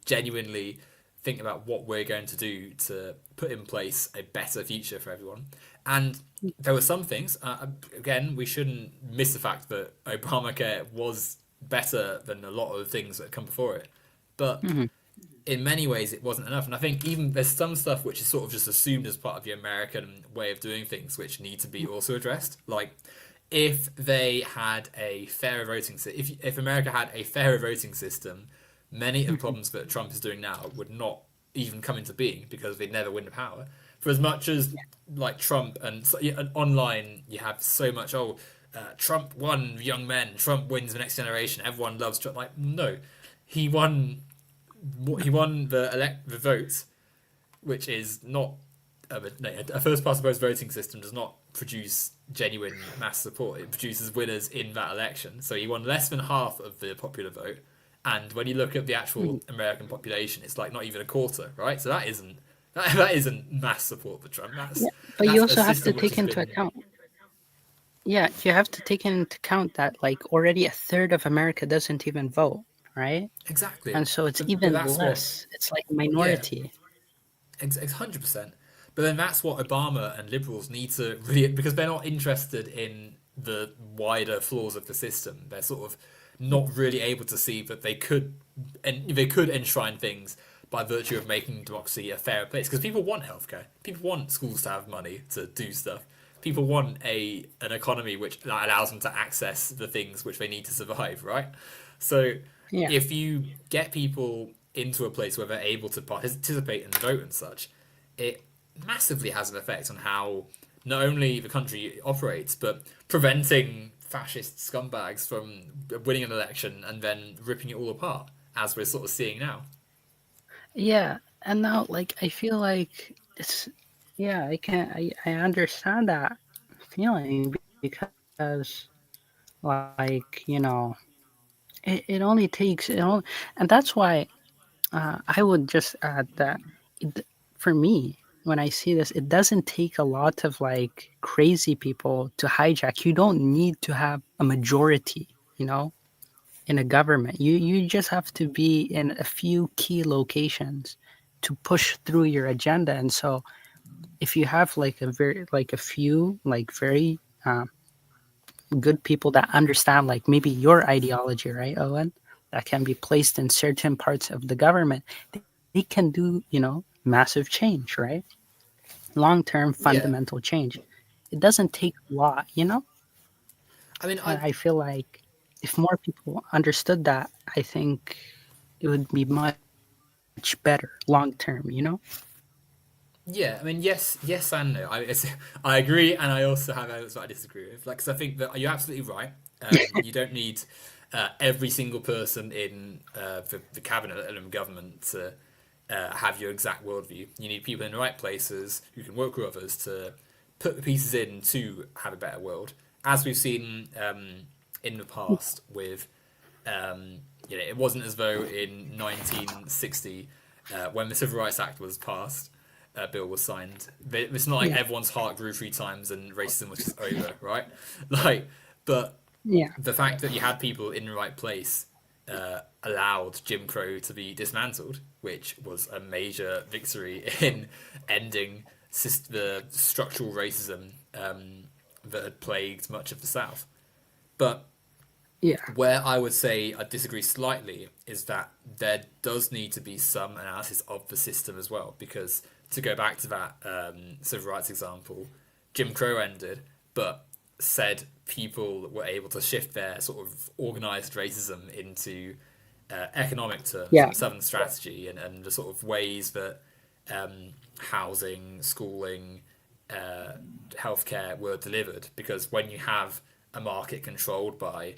S3: genuinely think about what we're going to do to put in place a better future for everyone. And there were some things. Again, we shouldn't miss the fact that Obamacare was better than a lot of the things that come before it, but
S4: mhm,
S3: in many ways it wasn't enough. And I think even there's some stuff which is sort of just assumed as part of the American way of doing things, which need to be also addressed. Like if they had a fairer voting if America had a fairer voting system, many of the
S4: mhm.
S3: problems that Trump is doing now would not even come into being because they'd never win the power. For as much as like Trump and online, you have so much. Trump won young men. Trump wins the next generation. Everyone loves Trump. Like no, he won. He won the vote, which is not a first past the post voting system does not produce genuine mass support. It produces winners in that election. So he won less than half of the popular vote. And when you look at the actual
S4: Mhm.
S3: American population, it's like not even a quarter, right? So that isn't mass support for Trump.
S4: Yeah, but you
S3: That's a
S4: also have to
S3: system which
S4: take
S3: has
S4: into
S3: been
S4: account. Yeah, you have to take into account that like already a third of America doesn't even vote, right?
S3: exactly,
S4: And so it's
S3: but
S4: even
S3: that's what
S4: less. It's like
S3: yeah,
S4: minority.
S3: 100%. But then that's what Obama and liberals need to really, because they're not interested in the wider flaws of the system. They're sort of not really able to see that they could enshrine things by virtue of making democracy a fairer place. Because people want healthcare, people want schools to have money to do stuff. People want an economy which allows them to access the things which they need to survive, right? So
S4: Yeah.
S3: if you get people into a place where they're able to participate and vote and such, it massively has an effect on how not only the country operates, but preventing fascist scumbags from winning an election and then ripping it all apart, as we're sort of seeing now.
S4: Yeah. And now like I feel like it's yeah, I understand that feeling because like, it only takes and that's why I would just add that it, for me, when I see this, it doesn't take a lot of like crazy people to hijack. You don't need to have a majority, in a government. You just have to be in a few key locations to push through your agenda. And so if you have like a few like very good people that understand like maybe your ideology, right, Owen, that can be placed in certain parts of the government, they can do, massive change, right? Long-term
S3: Yeah,
S4: fundamental change. It doesn't take a lot,
S3: I mean,
S4: and I feel like if more people understood that, I think it would be much better long term.
S3: yeah, I mean, yes and no. I agree, and I also have elements that I disagree with. Like, 'cause I think that you're absolutely right. You don't need every single person in the cabinet and in government to have your exact worldview. You need people in the right places who can work with others to put the pieces in to have a better world. As we've seen in the past with, it wasn't as though in 1960, when the Civil Rights Act was passed, bill was signed. It's not like
S4: Yeah,
S3: everyone's heart grew 3 times and racism was just over, right? Like, but
S4: yeah,
S3: the fact that you had people in the right place allowed Jim Crow to be dismantled, which was a major victory in ending the structural racism that had plagued much of the South. But
S4: yeah.
S3: where I would say I disagree slightly is that there does need to be some analysis of the system as well, because to go back to that civil rights example, Jim Crow ended, but said people were able to shift their sort of organized racism into economic terms
S4: Yeah,
S3: and Southern strategy and the sort of ways that housing, schooling, healthcare were delivered. Because when you have a market controlled by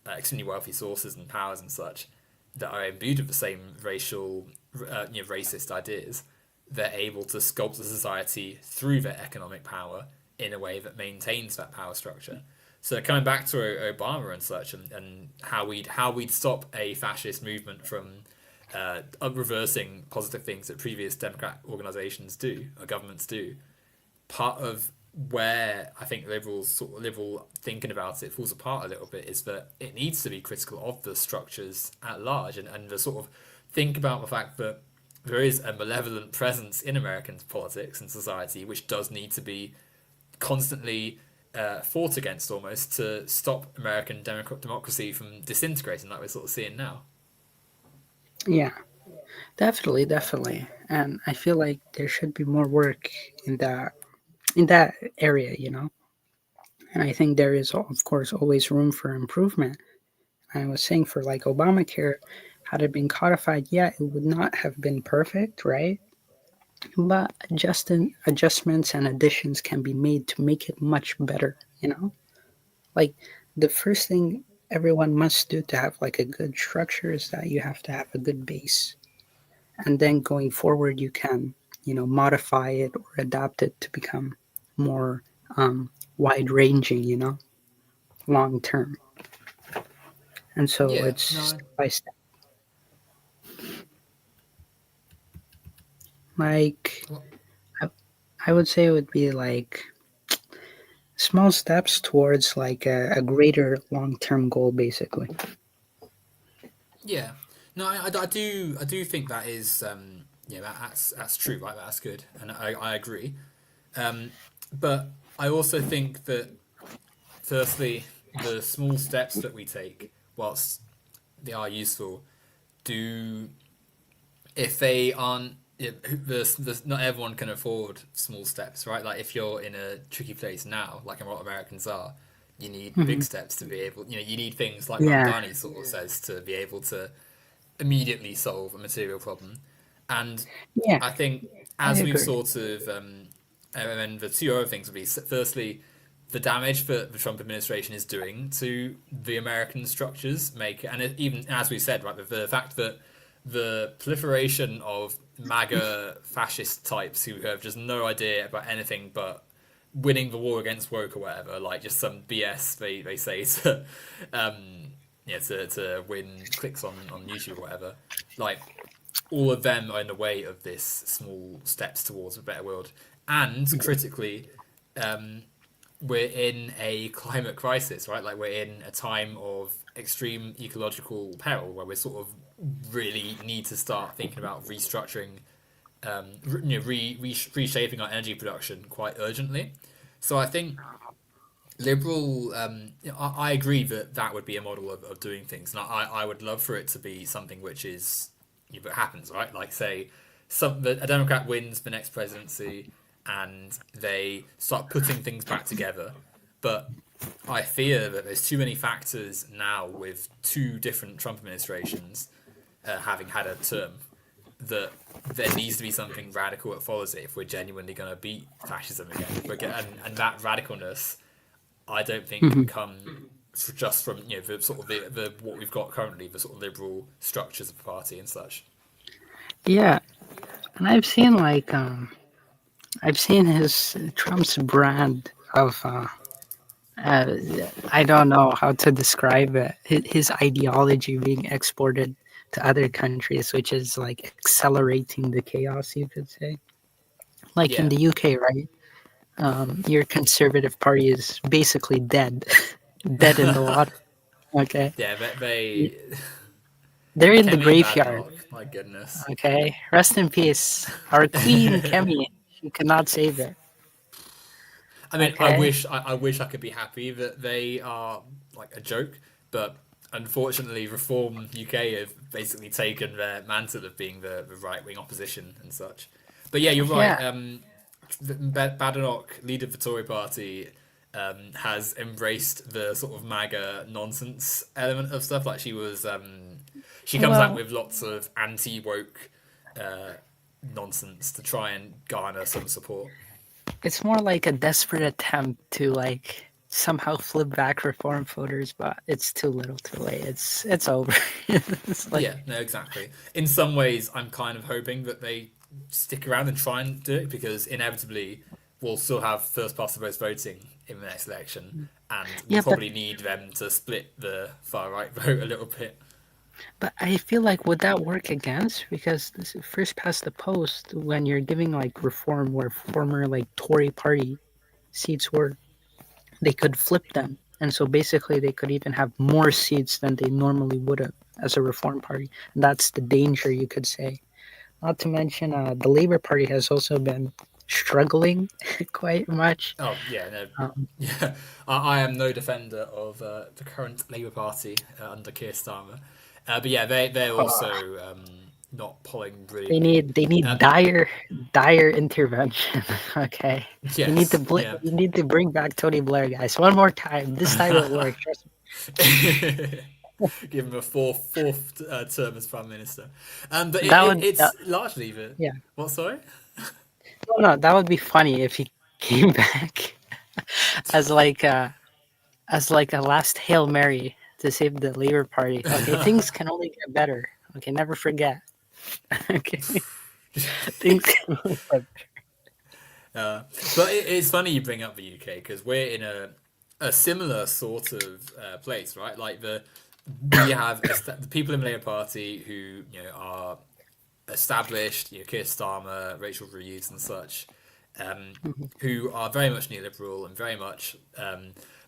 S3: extremely wealthy sources and powers and such that are imbued with the same racist ideas, they're able to sculpt the society through their economic power in a way that maintains that power structure. So coming back to Obama and such, and how we'd stop a fascist movement from reversing positive things that previous democratic organizations do or governments do. Part of where I think liberal thinking about it falls apart a little bit is that it needs to be critical of the structures at large, and the sort of think about the fact that there is a malevolent presence in American politics and society which does need to be constantly fought against almost to stop American democracy from disintegrating like we're sort of seeing now.
S4: yeah, definitely, definitely. And I feel like there should be more work in that area, you know. And I think there is, of course, always room for improvement. I was saying for like Obamacare, had it been codified, yeah, it would not have been perfect, right? But adjustments and additions can be made to make it much better, you know? Like the first thing everyone must do to have like a good structure is that you have to have a good base. And then going forward you can, you know, modify it or adapt it to become more wide ranging, you know, long term. And so
S3: Yeah,
S4: it's
S3: no,
S4: step by step. Like
S3: well,
S4: I, I would say it would be like small steps towards like a greater long term goal, basically.
S3: yeah, no, I do think that is yeah, that's true, right? That's good, and I agree. Um, but I also think that firstly, the small steps that we take, whilst they are useful, do if they aren't not everyone can afford small steps, right? Like if you're in a tricky place now, like a lot of Americans are, you need big
S4: Hmm.
S3: steps to be able. You need things like
S4: Yeah,
S3: Ramdani sort of says to be able to immediately solve a material problem. And
S4: yeah,
S3: I think
S4: I
S3: as we've
S4: agree.
S3: sort of, and then the two other things would be firstly, the damage that the Trump administration is doing to the American structures make, and even as we said, right, the fact that the proliferation of MAGA fascist types who have just no idea about anything but winning the war against woke or whatever, like just some BS they say to um to win clicks on YouTube or whatever. Like all of them are in the way of this small steps towards a better world. And critically, um, we're in a climate crisis, right? Like we're in a time of extreme ecological peril where we sort of really need to start thinking about restructuring, reshaping our energy production quite urgently. So I think liberal, I agree that that would be a model of doing things, and I would love for it to be something which is, that happens, right? Like say, a Democrat wins the next presidency, and they start putting things back together, but I fear that there's too many factors now with two different Trump administrations having had a term that there needs to be something radical that follows it if we're genuinely going to beat fascism again. If we're and that radicalness I don't think can
S4: Hmm.
S3: come just from the sort of the what we've got currently, the sort of liberal structures of the party and such.
S4: Yeah, and I've seen like I've seen his Trump's brand of uh, I don't know how to describe it. His ideology being exported to other countries, which is like accelerating the chaos, you could say. Like in
S3: Yeah,
S4: the UK, right? Your conservative party is basically dead, dead in the water. Okay,
S3: yeah, they
S4: they're in the
S3: Kemi
S4: graveyard.
S3: Badenoch, my goodness.
S4: Okay, rest in peace. Our queen Kemi, she cannot save it.
S3: I mean,
S4: Okay,
S3: I wish I could be happy that they are like a joke, but unfortunately, Reform UK have basically taken their mantle of being the right wing opposition and such. But yeah, you're right.
S4: yeah,
S3: Badenoch, leader of the Tory party, has embraced the sort of MAGA nonsense element of stuff. Like she comes out
S4: Well,
S3: with lots of anti-woke uh, nonsense to try and garner some support.
S4: it's more like a desperate attempt to like somehow flip back reform voters, but it's too little, too late. It's over. It's like
S3: Yeah, no, exactly. In some ways, I'm kind of hoping that they stick around and try and do it because inevitably we'll still have first past the post voting in the next election, and we'll
S4: yeah,
S3: probably need them to split the far right vote a little bit.
S4: but I feel like would that work against because this first past the post when you're giving like reform where former like Tory party seats were, they could flip them. And so basically they could even have more seats than they normally would have as a reform party. And that's the danger you could say. Not to mention the Labour Party has also been struggling quite much.
S3: Oh yeah, no,
S4: Um,
S3: yeah. I am no defender of the current Labour Party under Keir Starmer, but yeah, they're also not polling
S4: they
S3: brilliantly.
S4: need they need
S3: Um,
S4: dire intervention. Okay,
S3: yes, yeah.
S4: you need to bring back Tony Blair, guys, one more time. This time it worked. Trust
S3: Give him a fourth term as prime minister. But
S4: me. That would
S3: it's largely the
S4: yeah.
S3: what? Sorry.
S4: No, that would be funny if he came back as like a last hail mary to save the Labour Party. Okay, things can only get better. Okay, never forget. Okay, things can only get better.
S3: But it's funny you bring up the UK because we're in a similar sort of place, right? Like we have the people in the Labour Party who are established, Keir Starmer, Rachel Reeves, and such, who are very much neoliberal and very much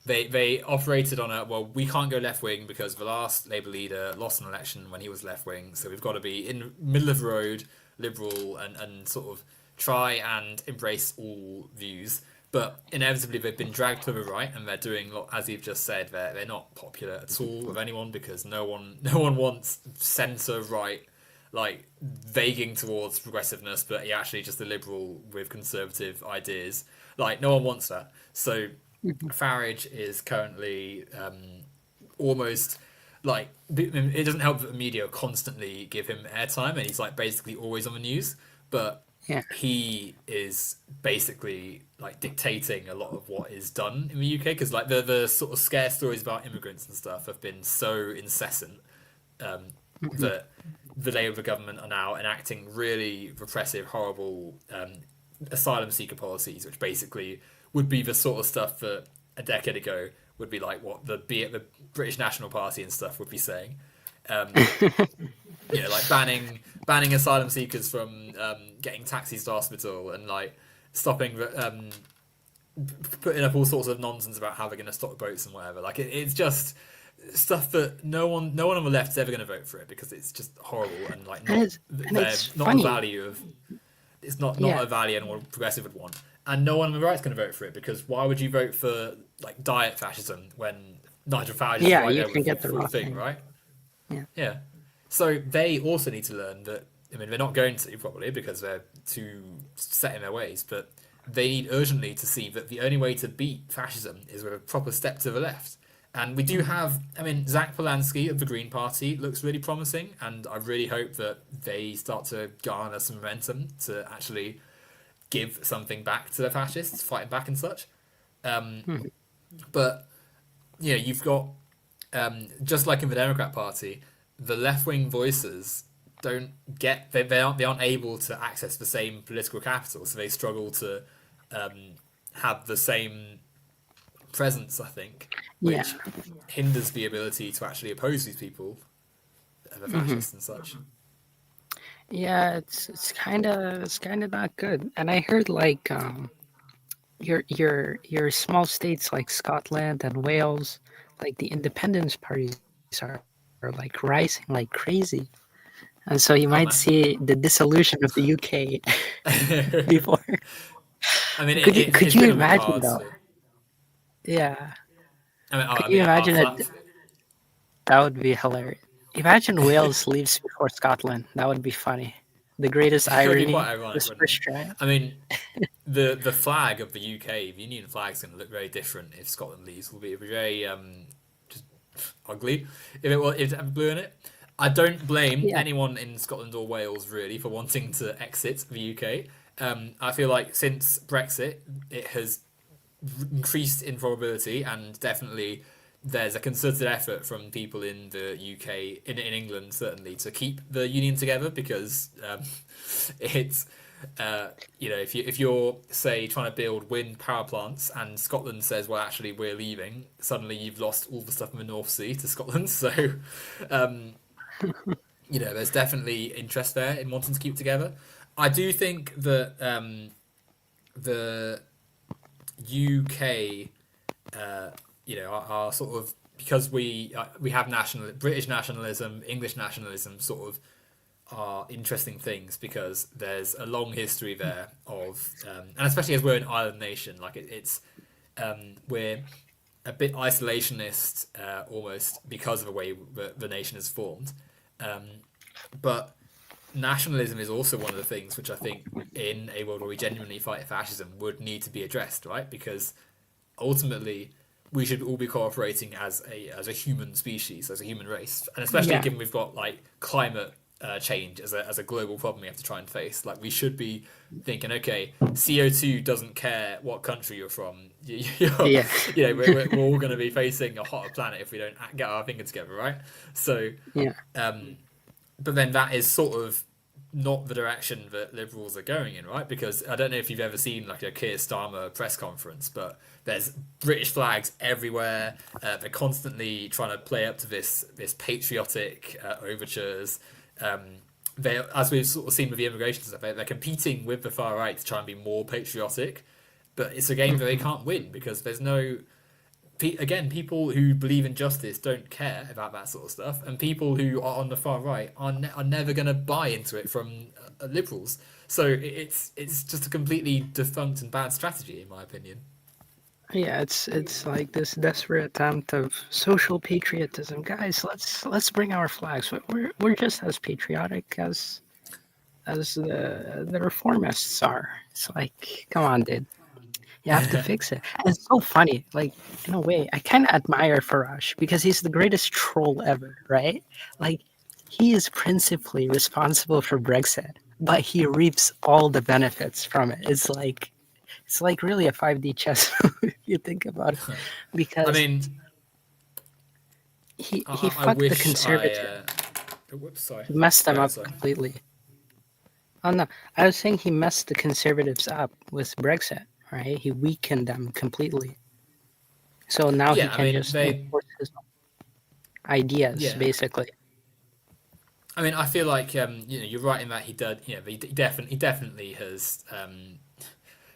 S3: they operated on a we can't go left wing because the last Labour leader lost an election when he was left wing, so we've got to be in the middle of the road, liberal, and sort of try and embrace all views. But inevitably, they've been dragged to the right, and they're doing, as you've just said, they're not popular at all with anyone because no one wants centre right, like vaguing towards progressiveness, but you're actually just a liberal with conservative ideas. Like no one wants that. So Farage is currently almost like it doesn't help that the media constantly give him airtime, and he's like basically always on the news, but
S4: Yeah.
S3: he is basically like dictating a lot of what is done in the UK because like the sort of scare stories about immigrants and stuff have been so incessant that the Labour government are now enacting really repressive, horrible asylum seeker policies, which basically would be the sort of stuff that a decade ago would be like what the British National Party and stuff would be saying. Like banning asylum seekers from getting taxis to hospital and like stopping putting up all sorts of nonsense about how they're going to stop boats and whatever. Like it's just stuff that no one on the left is ever going to vote for it because it's just horrible and like
S4: it's
S3: not
S4: funny.
S3: a value of it's not
S4: Yeah.
S3: a value anyone progressive would want. And no one on the right's going to vote for it because why would you vote for like diet fascism when Nigel Farage is
S4: Yeah,
S3: right
S4: you
S3: there
S4: can
S3: with
S4: get
S3: the
S4: the
S3: full
S4: raw
S3: thing,
S4: thing.
S3: right?
S4: Yeah.
S3: Yeah. So they also need to learn that. I mean, they're not going to probably because they're too set in their ways, but they need urgently to see that the only way to beat fascism is with a proper step to the left. And we do have, I mean, Zach Polanski of the Green Party looks really promising, and I really hope that they start to garner some momentum to actually give something back to the fascists, fighting back and such. But, you've got, just like in the Democrat Party, the left-wing voices they aren't able to access the same political capital, so they struggle to have the same presence, I think,
S4: Yeah.
S3: which hinders the ability to actually oppose these people, the fascists and such.
S4: Yeah, it's kind of not good. And I heard like your small states like Scotland and Wales, like the independence parties are like rising like crazy. And so you might
S3: Oh man.
S4: see the dissolution of the UK before.
S3: I mean,
S4: Could
S3: it's
S4: you
S3: been on the
S4: imagine
S3: cards
S4: though?
S3: for.
S4: Yeah.
S3: I
S4: Could you
S3: mean,
S4: imagine it? That would be hilarious. Imagine Wales leaves before Scotland. That would be funny.
S1: The greatest
S3: It would be quite
S1: irony
S3: ironic,
S1: this
S3: wouldn't
S1: first
S3: it?
S1: try.
S3: I mean, the flag of the UK, the Union flag, is going to look very different if Scotland leaves. It'll be very just ugly if it had blue in it. I don't blame
S1: Yeah,
S3: anyone in Scotland or Wales really for wanting to exit the UK. I feel like since Brexit, it has increased in probability, and definitely there's a concerted effort from people in the UK, in England certainly, to keep the union together because it's if you're say trying to build wind power plants and Scotland says, well, actually we're leaving, suddenly you've lost all the stuff in the North Sea to Scotland. So um, there's definitely interest there in wanting to keep it together. I do think that the UK, are sort of, because we have British nationalism, English nationalism, sort of are interesting things because there's a long history there of, and especially as we're an island nation, like it's we're a bit isolationist almost because of the way the nation is formed, um, but nationalism is also one of the things which I think in a world where we genuinely fight fascism would need to be addressed, right? Because ultimately we should all be cooperating as a human species, as a human race, and especially
S1: yeah,
S3: given we've got like climate change as a global problem we have to try and face. Like we should be thinking, okay, CO2 doesn't care what country you're from.
S1: yeah,
S3: We're all going to be facing a hotter planet if we don't get our finger together, right? So
S1: yeah,
S3: but then that is sort of not the direction that liberals are going in, right? Because I don't know if you've ever seen like a Keir Starmer press conference, but there's British flags everywhere. They're constantly trying to play up to this patriotic overtures. As we've sort of seen with the immigration stuff, they're competing with the far right to try and be more patriotic, but it's a game that they can't win because there's no. Again, people who believe in justice don't care about that sort of stuff, and people who are on the far right are never going to buy into it from liberals. So it's just a completely defunct and bad strategy, in my opinion.
S1: yeah. It's like this desperate attempt of social patriotism, guys. Let's bring our flags. We're just as patriotic as the reformists are. It's like, come on, dude. You have to fix it. And it's so funny. Like, in a way, I kind of admire Farage because he's the greatest troll ever, right? Like, he is principally responsible for Brexit, but he reaps all the benefits from it. It's like really a 5D chess if you think about it,
S3: I
S1: because
S3: mean,
S1: he
S3: I
S1: fucked the
S3: wish I.
S1: conservative.
S3: Whoops, sorry.
S1: He messed
S3: Go
S1: them
S3: ahead,
S1: up
S3: sorry.
S1: completely. Oh no, I was saying he messed the conservatives up with Brexit, right? He weakened them completely. So now he
S3: Yeah, I
S1: can
S3: mean
S1: just
S3: they.
S1: enforce his ideas,
S3: Yeah,
S1: basically.
S3: I mean I feel like you're right in that he did. He definitely has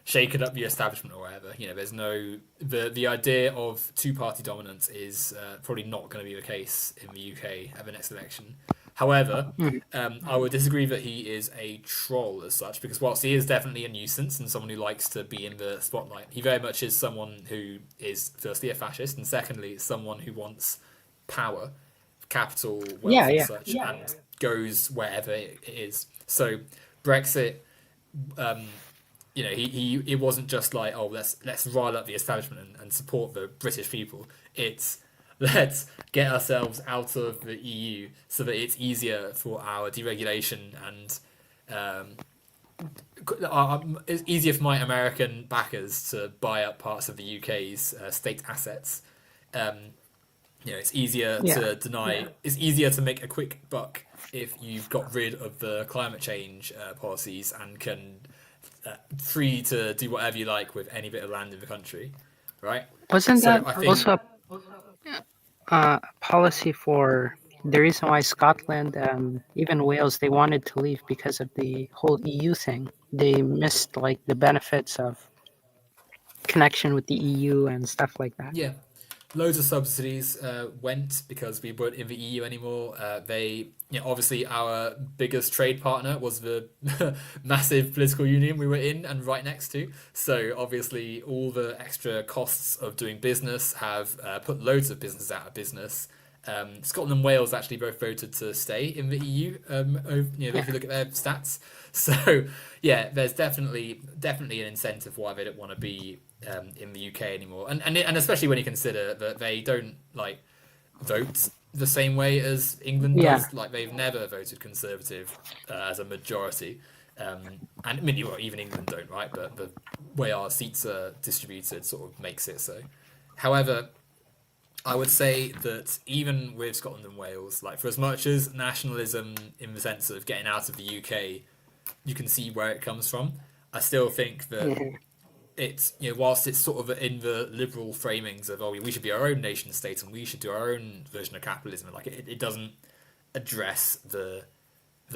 S3: shaken up the establishment or whatever. There's no the idea of two-party dominance is probably not going to be the case in the UK at the next election. However,
S1: Mhm.
S3: I would disagree that he is a troll as such, because whilst he is definitely a nuisance and someone who likes to be in the spotlight, he very much is someone who is firstly a fascist and secondly someone who wants power, capital,
S1: Yeah,
S3: wealth, and
S1: yeah,
S3: such, and goes wherever it is. So Brexit, um, it wasn't just like, oh, let's rile up the establishment and support the British people. It's let's get ourselves out of the EU so that it's easier for our deregulation and it's easier for my American backers to buy up parts of the UK's state assets. Um, it's easier
S1: yeah,
S3: to deny. It's easier to make a quick buck if you've got rid of the climate change policies and can free to do whatever you like with any bit of land in the country, right?
S1: Wasn't
S3: So
S1: that
S3: I think,
S1: also a policy for the reason why Scotland and even Wales they wanted to leave because of the whole EU thing? They missed like the benefits of connection with the EU and stuff like that.
S3: yeah, loads of subsidies went because we weren't in the EU anymore. Obviously, our biggest trade partner was the massive political union we were in and right next to. So obviously, all the extra costs of doing business have put loads of businesses out of business. Scotland and Wales actually both voted to stay in the EU. If you look at their stats, so yeah, there's definitely an incentive why they don't want to be in the UK anymore, and especially when you consider that they don't like vote the same way as England
S4: Yeah.
S3: does. Like they've never voted Conservative as a majority. And I mean, well, even England don't, right? But the way our seats are distributed sort of makes it so. However, I would say that even with Scotland and Wales, like for as much as nationalism in the sense of getting out of the UK, you can see where it comes from. I still think that it's, whilst it's sort of in the liberal framings of, oh, we should be our own nation state and we should do our own version of capitalism, like it doesn't address the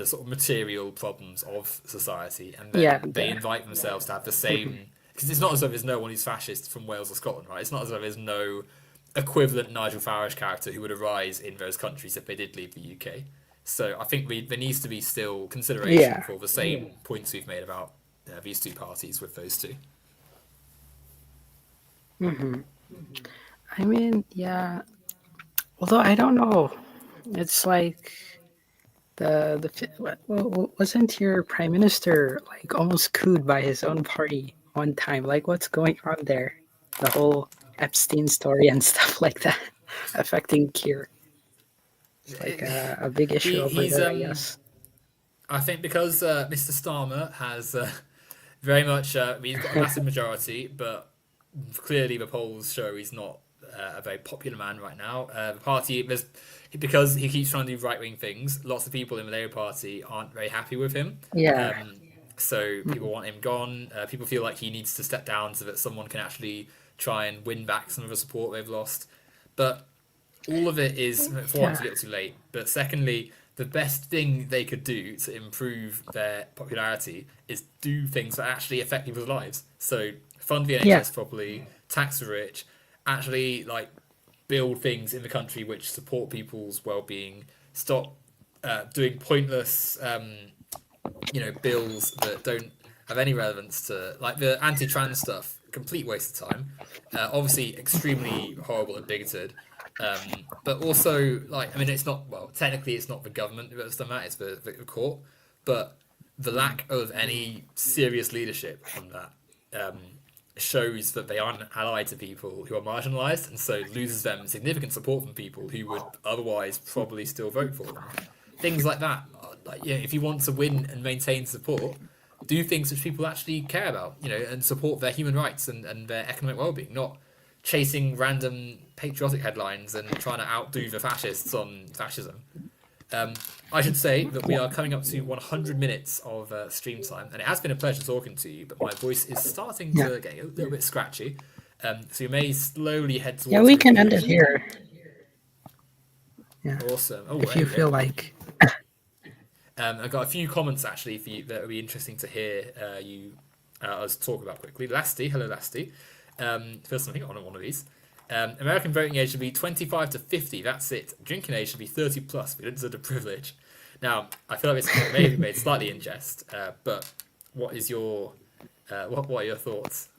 S3: sort of material problems of society, and then they invite themselves to have the same, because it's not as though there's no one who's fascist from Wales or Scotland, right? It's not as though there's no equivalent Nigel Farage character who would arise in those countries if they did leave the UK. So I think there needs to be still consideration for the same points we've made about these two parties with those two.
S4: I mean, yeah. Although I don't know, it's like wasn't your prime minister like almost cooed by his own party one time? Like, what's going on there? The whole Epstein story and stuff like that affecting Keir. It's like a big issue over there, I guess.
S3: I think because Mr. Starmer has very much he's got a massive majority, but clearly the polls show he's not a very popular man right now. The party, because he keeps trying to do right-wing things, lots of people in the Labour Party aren't very happy with him.
S4: Yeah.
S3: So people want him gone. People feel like he needs to step down so that someone can actually try and win back some of the support they've lost. But all of it is, for one, it's a little too late. But secondly, the best thing they could do to improve their popularity is do things that actually affect people's lives. So fund the NHS properly, tax the rich, actually like build things in the country which support people's well-being, stop doing pointless bills that don't have any relevance to, like the anti-trans stuff, complete waste of time, obviously extremely horrible and bigoted, but also like, I mean, it's not, well, technically it's not the government that's done that, it's the court, but the lack of any serious leadership on that shows that they aren't allied to people who are marginalised, and so loses them significant support from people who would otherwise probably still vote for them. Things like that, like, if you want to win and maintain support, do things which people actually care about, and support their human rights and their economic well-being, not chasing random patriotic headlines and trying to outdo the fascists on fascism. I should say that we are coming up to 100 minutes of stream time, and it has been a pleasure talking to you, but my voice is starting to get a little bit scratchy, so you may slowly head towards...
S4: Yeah, we can end it here. Yeah.
S3: Awesome. Oh,
S4: if you feel like...
S3: I've got a few comments actually for you that would be interesting to hear us talk about quickly. Lasty, hello Lasty. First, I think on one of these. American voting age should be 25 to 50. That's it. Drinking age should be 30 plus. We don't deserve the privilege. Now, I feel like it's maybe made slightly in jest, but what is your what are your thoughts?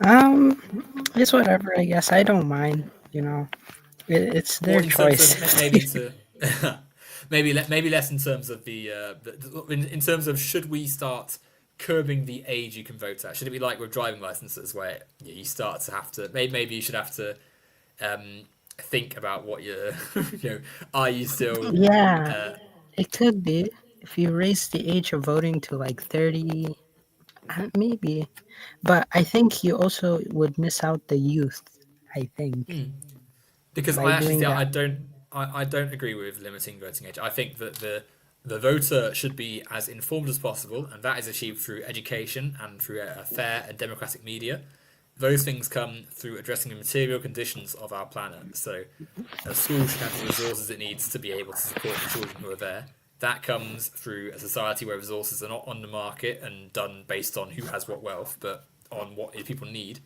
S4: It's whatever. I guess I don't mind. It's their choice.
S3: Maybe less in terms of in terms of, should we start curbing the age you can vote at? Should it be like with driving licenses, where you start to have to, maybe you should have to think about what you're, are you still...
S4: Yeah, it could be. If you raise the age of voting to like 30, maybe. But I think you also would miss out the youth, I think.
S3: Because I don't agree with limiting voting age. I think that the voter should be as informed as possible, and that is achieved through education and through a fair and democratic media. Those things come through addressing the material conditions of our planet. So a school should have the resources it needs to be able to support the children who are there. That comes through a society where resources are not on the market and done based on who has what wealth, but on what people need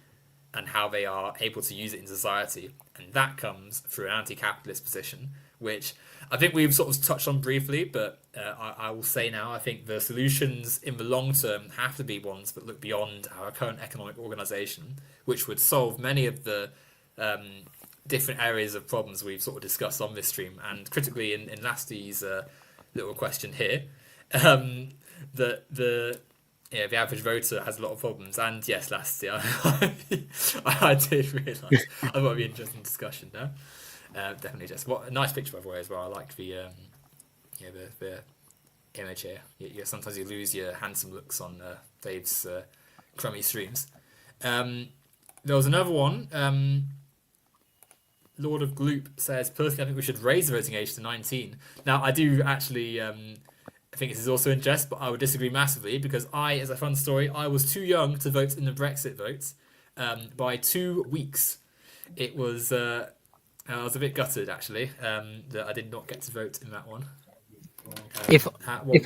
S3: and how they are able to use it in society. And that comes through an anti-capitalist position, which I think we've sort of touched on briefly, but I will say now, I think the solutions in the long term have to be ones that look beyond our current economic organisation, which would solve many of the different areas of problems we've sort of discussed on this stream, and critically in Lasty's little question here, that the average voter has a lot of problems. And yes, Lasty, I did realise. I thought it'd be an interesting discussion now. Definitely, just what a nice picture by the way as well. I like the the image here. Sometimes you lose your handsome looks on Dave's crummy streams. There was another one. Lord of Gloop says, personally, I think we should raise the voting age to 19. Now, I do actually I think this is also in jest, but I would disagree massively because as a fun story, I was too young to vote in the Brexit vote by 2 weeks. It was, I was a bit gutted actually that I did not get to vote in that one.
S4: If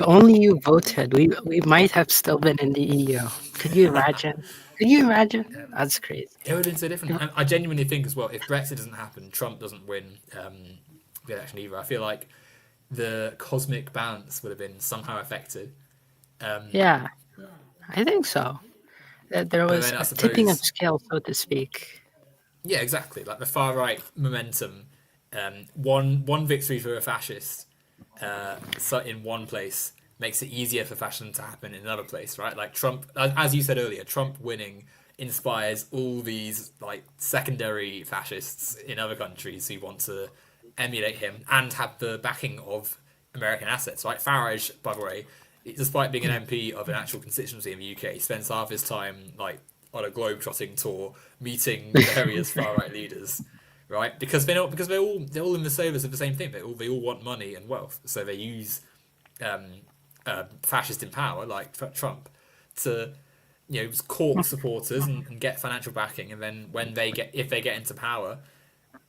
S4: only you voted, we might have still been in the EU. Could you imagine? Could you imagine? That's crazy.
S3: It would have been so different. And I genuinely think as well, if Brexit doesn't happen, Trump doesn't win the election either. I feel like the cosmic balance would have been somehow affected.
S4: Yeah, I think so. That there was a tipping of scale, so to speak.
S3: Yeah, exactly. Like the far right momentum, one victory for a fascist so in one place makes it easier for fascism to happen in another place, right? Like Trump, as you said earlier, Trump winning inspires all these like secondary fascists in other countries who want to emulate him and have the backing of American assets, right? Farage, by the way, despite being an MP of an actual constituency in the UK, he spends half his time like on a globe-trotting tour meeting various far-right leaders, right? Because they're all in the service of the same thing. They all want money and wealth, so they use fascist in power like Trump to court supporters and get financial backing, and then if they get into power,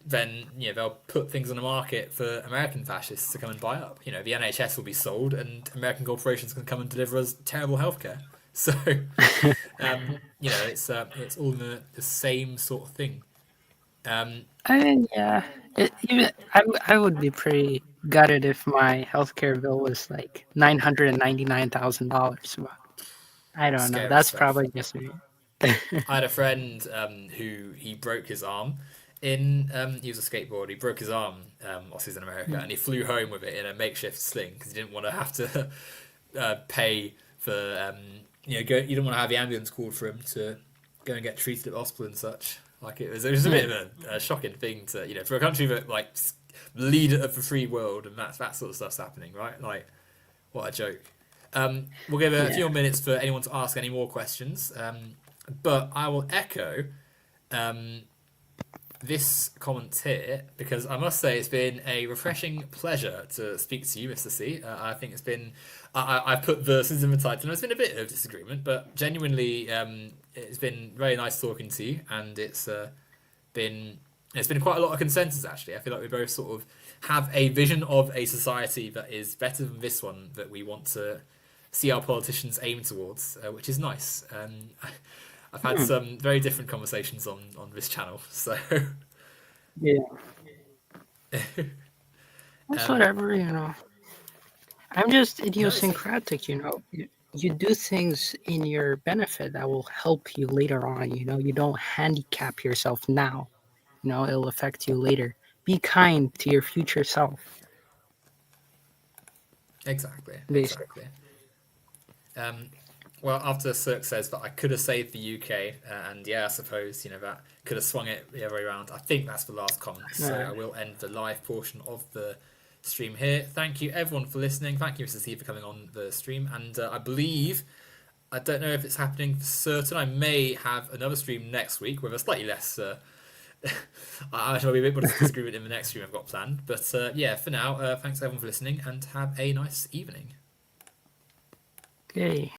S3: then they'll put things on the market for American fascists to come and buy up. The NHS will be sold, and American corporations can come and deliver us terrible healthcare. So it's all the same sort of thing.
S4: I mean, yeah, I would be pretty gutted if my healthcare bill was like $999,000. I don't know. That's
S3: stuff.
S4: Probably just me.
S3: I had a friend who he broke his arm in. He was a skateboarder. He broke his arm whilst he was in America, and he flew home with it in a makeshift sling because he didn't want to have to pay for you don't want to have the ambulance called for him to go and get treated at the hospital and such. Like it was a bit of a shocking thing to for a country that like leader of the free world, and that sort of stuff's happening, right? Like what a joke. We'll give a few more minutes for anyone to ask any more questions, but I will echo this comment here because I must say it's been a refreshing pleasure to speak to you, Mr. C. I think it's been I've put verses in the title and it's been a bit of disagreement, but genuinely it's been very nice talking to you, and it's been quite a lot of consensus actually. I feel like we both sort of have a vision of a society that is better than this one that we want to see our politicians aim towards, which is nice. I've had some very different conversations on this channel, so
S4: yeah, that's whatever. I'm just idiosyncratic. You do things in your benefit that will help you later on. You don't handicap yourself now. It'll affect you later. Be kind to your future self.
S3: Exactly.
S4: Basically.
S3: Well, after Cirque says that I could have saved the UK, and yeah, I suppose that could have swung it the other way around. I think that's the last comment, so I will end the live portion of the stream here. Thank you everyone for listening. Thank you, Mr. C, for coming on the stream, and I don't know if it's happening for certain. I may have another stream next week with a slightly less. I shall be a bit more disagreement in the next stream I've got planned, but yeah, for now, thanks everyone for listening, and have a nice evening.
S4: Okay.